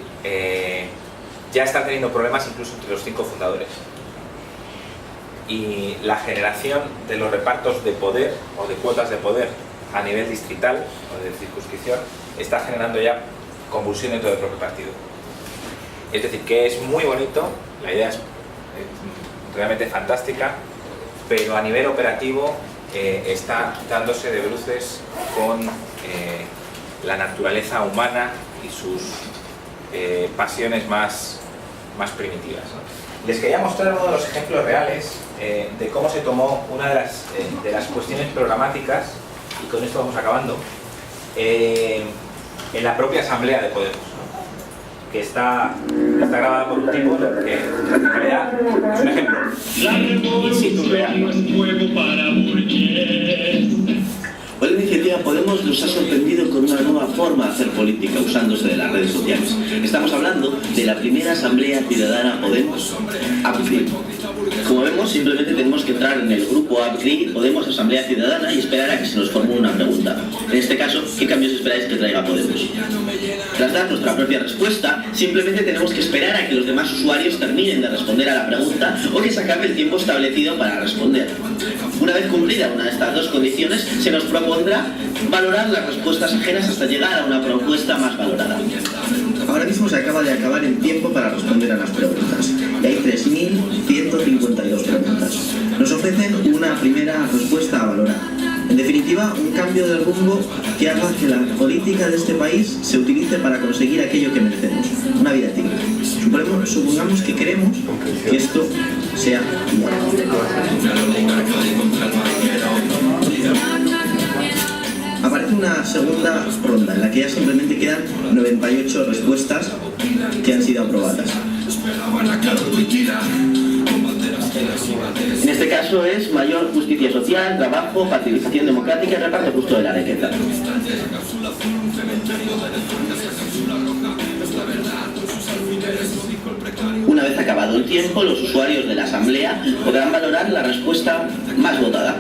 ya están teniendo problemas incluso entre los 5 fundadores. Y la generación de los repartos de poder o de cuotas de poder a nivel distrital o de circunscripción está generando ya convulsión dentro del propio partido. Es decir, que es muy bonito, la idea es realmente fantástica, pero a nivel operativo está dándose de bruces con la naturaleza humana y sus pasiones más primitivas, ¿no? Les quería mostrar uno de los ejemplos reales de cómo se tomó una de las cuestiones programáticas, y con esto vamos acabando, en la propia asamblea de Podemos, ¿no? Que está grabada por un tipo que en realidad es un ejemplo in situ real.
Hoy la iniciativa Podemos nos ha sorprendido con una nueva forma de hacer política usándose de las redes sociales. Estamos hablando de la primera Asamblea Ciudadana Podemos, APCRI. Como vemos, simplemente tenemos que entrar en el grupo APCRI, Podemos Asamblea Ciudadana, y esperar a que se nos formule una pregunta. En este caso, ¿qué cambios esperáis que traiga Podemos? Tras dar nuestra propia respuesta, simplemente tenemos que esperar a que los demás usuarios terminen de responder a la pregunta o que se acabe el tiempo establecido para responder. Una vez cumplida una de estas dos condiciones, se nos propondrá valorar las respuestas ajenas hasta llegar a una propuesta más valorada.
Ahora mismo se acaba de acabar el tiempo para responder a las preguntas y hay 3.152 preguntas. Nos ofrecen una primera respuesta a valorar. En definitiva, un cambio de rumbo que haga que la política de este país se utilice para conseguir aquello que merecemos, una vida digna. Supongamos que queremos que esto sea igual. Aparece una segunda ronda en la que ya simplemente quedan 98 respuestas que han sido aprobadas.
En este caso es mayor justicia social, trabajo, participación democrática y reparto justo de la riqueza. Una vez acabado el tiempo, los usuarios de la asamblea podrán valorar la respuesta más votada.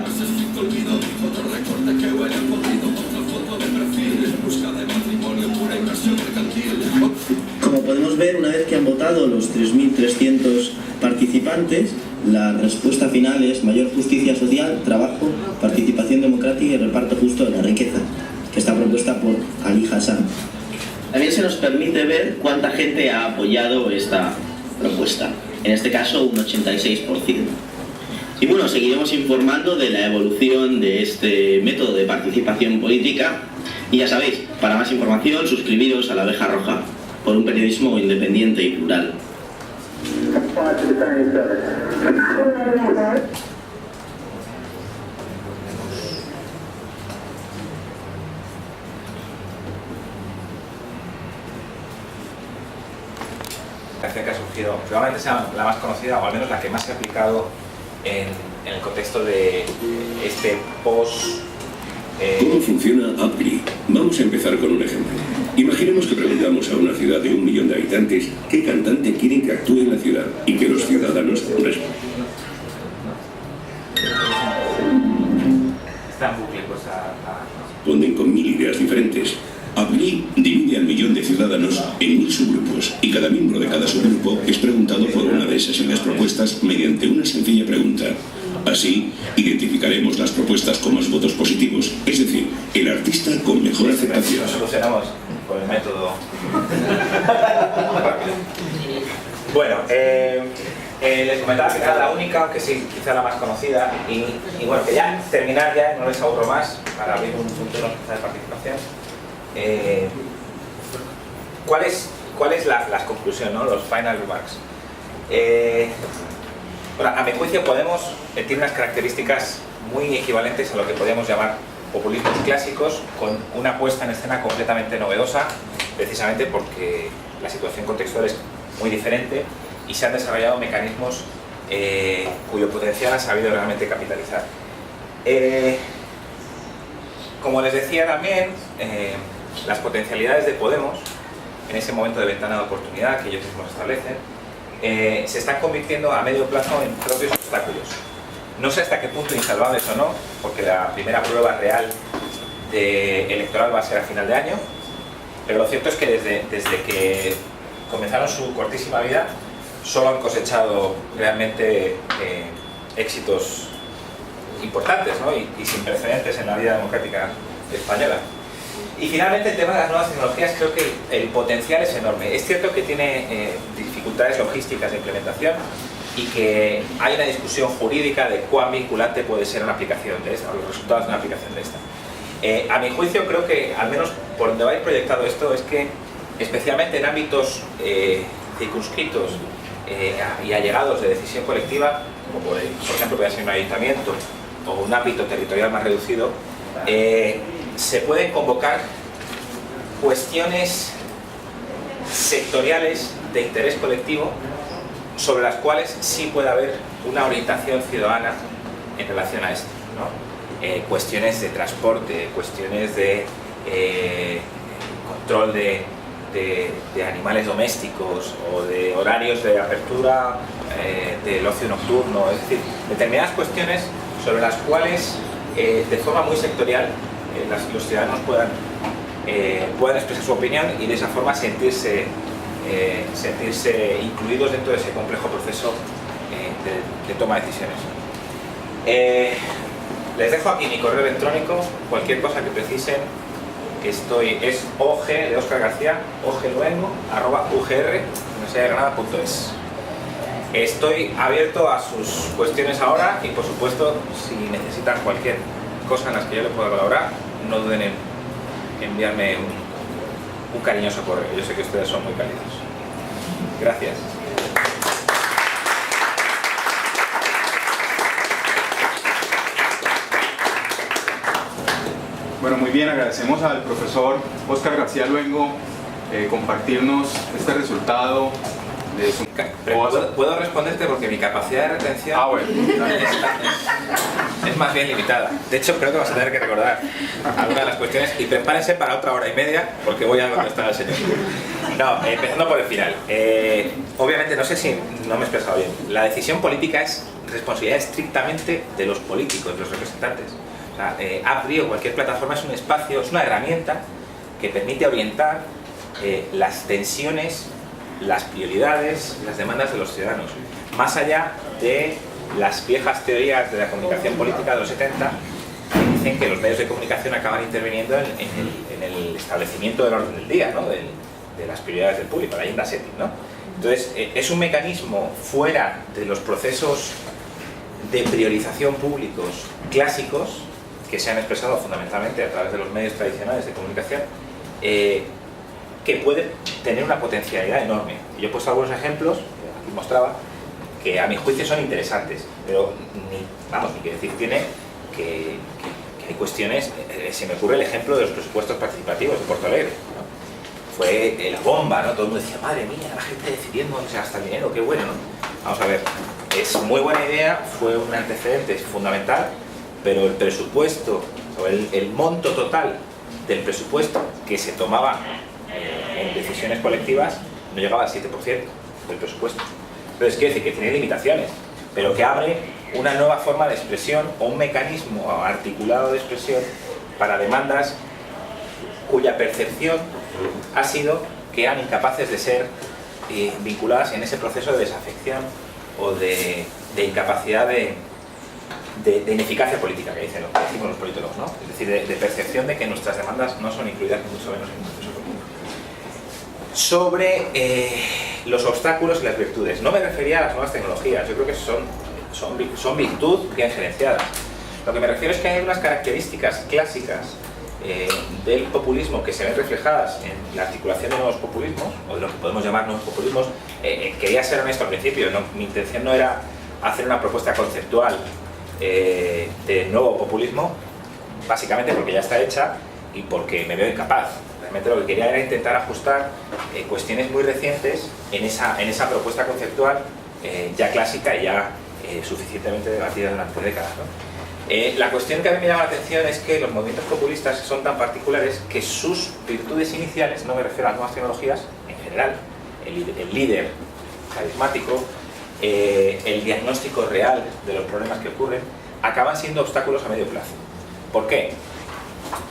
Como podemos ver, una vez que han votado los 3.300 participantes, la respuesta final es mayor justicia social, trabajo, participación democrática y reparto justo de la riqueza, que está propuesta por Ali Hassan.
También se nos permite ver cuánta gente ha apoyado esta propuesta, en este caso un 86%. Y bueno, seguiremos informando de la evolución de este método de participación política. Y ya sabéis, para más información, suscribiros a La Abeja Roja, por un periodismo independiente y plural.
Que ha surgido, probablemente sea la más conocida, o al menos la que más se ha aplicado en el contexto de este post.
¿Cómo funciona APCRI? Vamos a empezar con un ejemplo. Imaginemos que preguntamos a una ciudad de 1 millón de habitantes qué cantante quieren que actúe en la ciudad y que los ciudadanos responden.
Está en bucle, pues
Responden con 1000 ideas diferentes. APCRI divide al millón de ciudadanos en 1000 subgrupos y cada miembro de cada subgrupo es preguntado por una de esas ideas propuestas mediante una sencilla pregunta. Así, identificaremos las propuestas con más votos positivos, es decir, el artista con mejor aceptación.
Lo solucionamos con el método. Bueno, les comentaba que era la única, aunque sí, quizá la más conocida, y bueno, que ya terminar ya, no les aburro más, para abrir un turno de participación. ¿Cuál es la conclusión, ¿no? Los final remarks? Bueno, a mi juicio Podemos tiene unas características muy equivalentes a lo que podríamos llamar populismos clásicos, con una puesta en escena completamente novedosa, precisamente porque la situación contextual es muy diferente y se han desarrollado mecanismos cuyo potencial han sabido realmente capitalizar. Como les decía también, las potencialidades de Podemos, en ese momento de ventana de oportunidad que ellos mismos establecen, se están convirtiendo a medio plazo en propios obstáculos. No sé hasta qué punto insalvables o no, porque la primera prueba real electoral va a ser a final de año, pero lo cierto es que desde que comenzaron su cortísima vida solo han cosechado realmente éxitos importantes, ¿no? y sin precedentes en la vida democrática española. Y finalmente el tema de las nuevas tecnologías, creo que el potencial es enorme. Es cierto que tiene dificultades logísticas de implementación y que hay una discusión jurídica de cuán vinculante puede ser una aplicación de esta, o los resultados de una aplicación de esta. A mi juicio, creo que, al menos por donde vais proyectado esto, es que especialmente en ámbitos circunscritos y allegados de decisión colectiva, como por ejemplo puede ser un ayuntamiento o un ámbito territorial más reducido, se pueden convocar cuestiones sectoriales de interés colectivo sobre las cuales sí puede haber una orientación ciudadana en relación a esto, ¿no? Cuestiones de transporte, cuestiones de control de animales domésticos o de horarios de apertura del ocio nocturno, es decir, determinadas cuestiones sobre las cuales de forma muy sectorial los ciudadanos puedan expresar su opinión y de esa forma sentirse incluidos dentro de ese complejo proceso de toma de decisiones. Les dejo aquí mi correo electrónico, cualquier cosa que precisen. Es OG de Óscar García, ogluengo@ugr.es. Estoy abierto a sus cuestiones ahora y, por supuesto, si necesitan cualquier cosa en las que yo les pueda colaborar, no duden en enviarme un cariñoso correo. Yo sé que ustedes son muy cálidos. Gracias.
Bueno, muy bien, agradecemos al profesor Óscar García Luengo compartirnos este resultado de su...
¿Puedo responderte? Porque mi capacidad de retención es más bien limitada. De hecho, creo que vas a tener que recordar algunas de las cuestiones y prepárense para otra hora y media porque voy a contestar al señor. No, empezando por el final. Obviamente, no sé si no me he expresado bien. La decisión política es responsabilidad estrictamente de los políticos, de los representantes. O sea, APRI o cualquier plataforma es un espacio, es una herramienta que permite orientar las tensiones, las prioridades, las demandas de los ciudadanos. Más allá de las viejas teorías de la comunicación política de los 70, que dicen que los medios de comunicación acaban interviniendo en el establecimiento del orden del día, ¿no? de las prioridades del público, la agenda setting, ¿no? Entonces, es un mecanismo fuera de los procesos de priorización públicos clásicos, que se han expresado fundamentalmente a través de los medios tradicionales de comunicación, que puede tener una potencialidad enorme. Yo he puesto algunos ejemplos, aquí mostraba, que a mi juicio son interesantes, pero ni que decir tiene que hay cuestiones, se me ocurre el ejemplo de los presupuestos participativos de Porto Alegre, ¿no? Fue la bomba, ¿no? Todo el mundo decía, madre mía, la gente decidiendo dónde se gasta el dinero, qué bueno, ¿no? Vamos a ver, es muy buena idea, fue un antecedente fundamental, pero el presupuesto, o el monto total del presupuesto que se tomaba en decisiones colectivas no llegaba al 7% del presupuesto. Entonces, quiere decir que tiene limitaciones, pero que abre una nueva forma de expresión o un mecanismo articulado de expresión para demandas cuya percepción ha sido que eran incapaces de ser vinculadas en ese proceso de desafección o de incapacidad de ineficacia política, que decimos los politólogos, ¿no? Es decir, de percepción de que nuestras demandas no son incluidas ni mucho menos en el proceso político. Sobre los obstáculos y las virtudes. No me refería a las nuevas tecnologías, yo creo que son virtud bien gerenciadas. Lo que me refiero es que hay unas características clásicas del populismo que se ven reflejadas en la articulación de nuevos populismos, o de lo que podemos llamar nuevos populismos. Quería ser honesto al principio, mi intención no era hacer una propuesta conceptual de nuevo populismo, básicamente porque ya está hecha y porque me veo incapaz. Realmente lo que quería era intentar ajustar cuestiones muy recientes en esa propuesta conceptual ya clásica y ya suficientemente debatida durante décadas, ¿no? La cuestión que a mí me llama la atención es que los movimientos populistas son tan particulares que sus virtudes iniciales, no me refiero a las nuevas tecnologías, en general, el líder carismático, el diagnóstico real de los problemas que ocurren, acaban siendo obstáculos a medio plazo. ¿Por qué?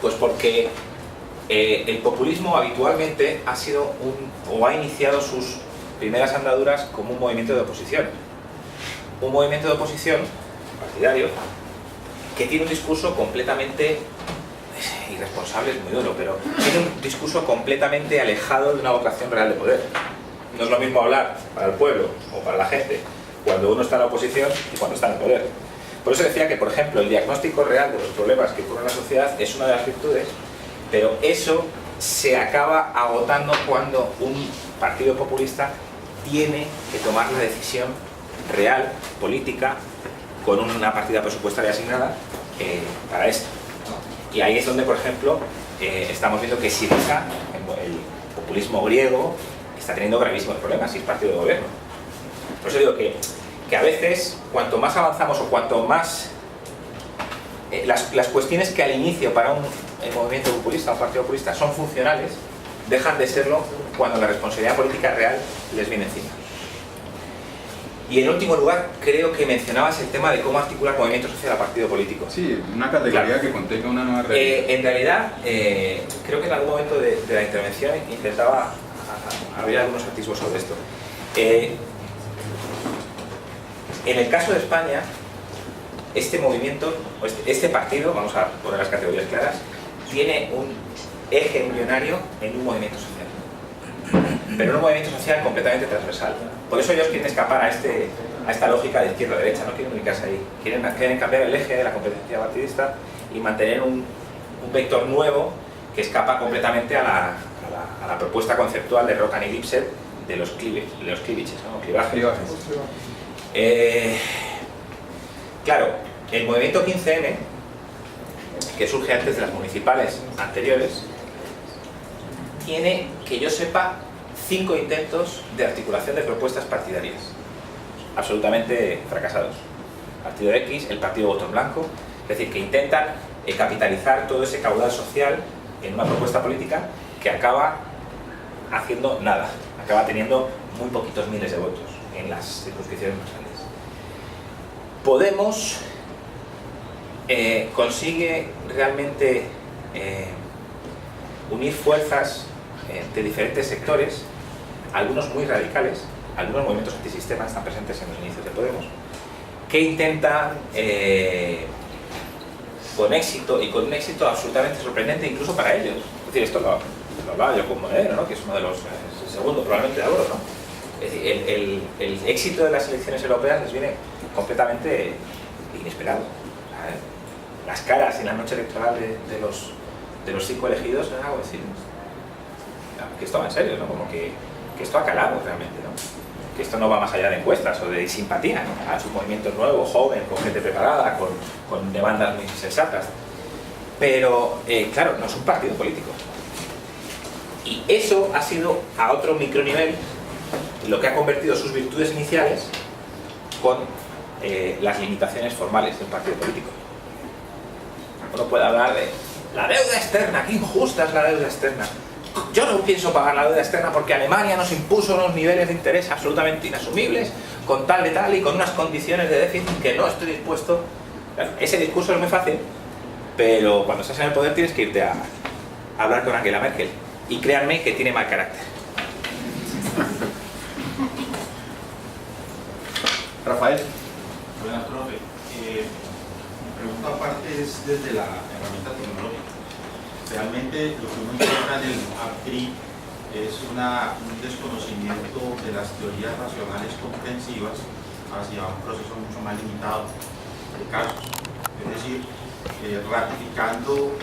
Pues porque el populismo habitualmente ha sido ha iniciado sus primeras andaduras como un movimiento de oposición. Un movimiento de oposición partidario que tiene un discurso completamente irresponsable, es muy duro, pero tiene un discurso completamente alejado de una vocación real de poder. No es lo mismo hablar para el pueblo o para la gente cuando uno está en la oposición y cuando está en el poder. Por eso decía que, por ejemplo, el diagnóstico real de los problemas que ocurren en la sociedad es una de las virtudes, pero eso se acaba agotando cuando un partido populista tiene que tomar la decisión real, política, con una partida presupuestaria asignada para esto, ¿no? Y ahí es donde, por ejemplo, estamos viendo que Syriza, el populismo griego, está teniendo gravísimos problemas y es partido de gobierno. Por eso digo que a veces, cuanto más avanzamos o cuanto más las cuestiones que al inicio para un movimiento populista, un partido populista, son funcionales, dejan de serlo cuando la responsabilidad política real les viene encima. Y en último lugar, creo que mencionabas el tema de cómo articular movimiento social a partido político.
Sí, una categoría
claro.
que contenga una nueva realidad.
En realidad, creo que en algún momento de la intervención intentaba abrir algunos atisbos sobre esto. En el caso de España, este movimiento, este partido, vamos a poner las categorías claras, tiene un eje embrionario en un movimiento social. Pero en un movimiento social completamente transversal. Por eso ellos quieren escapar a esta lógica de izquierda-derecha, no quieren ubicarse ahí. Quieren cambiar el eje de la competencia partidista y mantener un vector nuevo que escapa completamente a la propuesta conceptual de Rockham y Lipset de los clivages, ¿no? Clivajes. Claro, el movimiento 15M, que surge antes de las municipales anteriores, tiene, que yo sepa, 5 intentos de articulación de propuestas partidarias, absolutamente fracasados. Partido X, el partido Voto en Blanco, es decir, que intentan capitalizar todo ese caudal social en una propuesta política que acaba haciendo nada, acaba teniendo muy poquitos miles de votos en las circunscripciones más grandes. Podemos consigue realmente unir fuerzas de diferentes sectores, algunos muy radicales, algunos movimientos antisistema están presentes en los inicios de Podemos, que intentan con éxito, y con un éxito absolutamente sorprendente incluso para ellos. Es decir, esto lo hablaba yo con Monedero, ¿no? Que es uno de los, el segundo probablemente de oro, ¿no? Es decir, el éxito de las elecciones europeas les viene completamente inesperado. Las caras en la noche electoral de los 5 elegidos era algo decir, que esto va en serio, ¿no? Como que esto ha calado realmente, ¿no? Que esto no va más allá de encuestas o de simpatía, ¿no? Es un movimiento nuevo, joven, con gente preparada, con demandas muy sensatas. Pero, claro, no es un partido político. Y eso ha sido a otro micronivel lo que ha convertido sus virtudes iniciales con las limitaciones formales de un partido político. Uno puede hablar de la deuda externa, qué injusta es la deuda externa. Yo no pienso pagar la deuda externa porque Alemania nos impuso unos niveles de interés absolutamente inasumibles, con tal de tal y con unas condiciones de déficit que no estoy dispuesto. Claro, ese discurso es muy fácil, pero cuando estás en el poder tienes que irte a hablar con Angela Merkel. Y créanme que tiene mal carácter.
Rafael.
Buenas, profe. Mi pregunta aparte es desde la herramienta tecnológica. Realmente lo que uno encuentra en el APTRI es un desconocimiento de las teorías racionales comprensivas hacia un proceso mucho más limitado de casos. Es decir, ratificando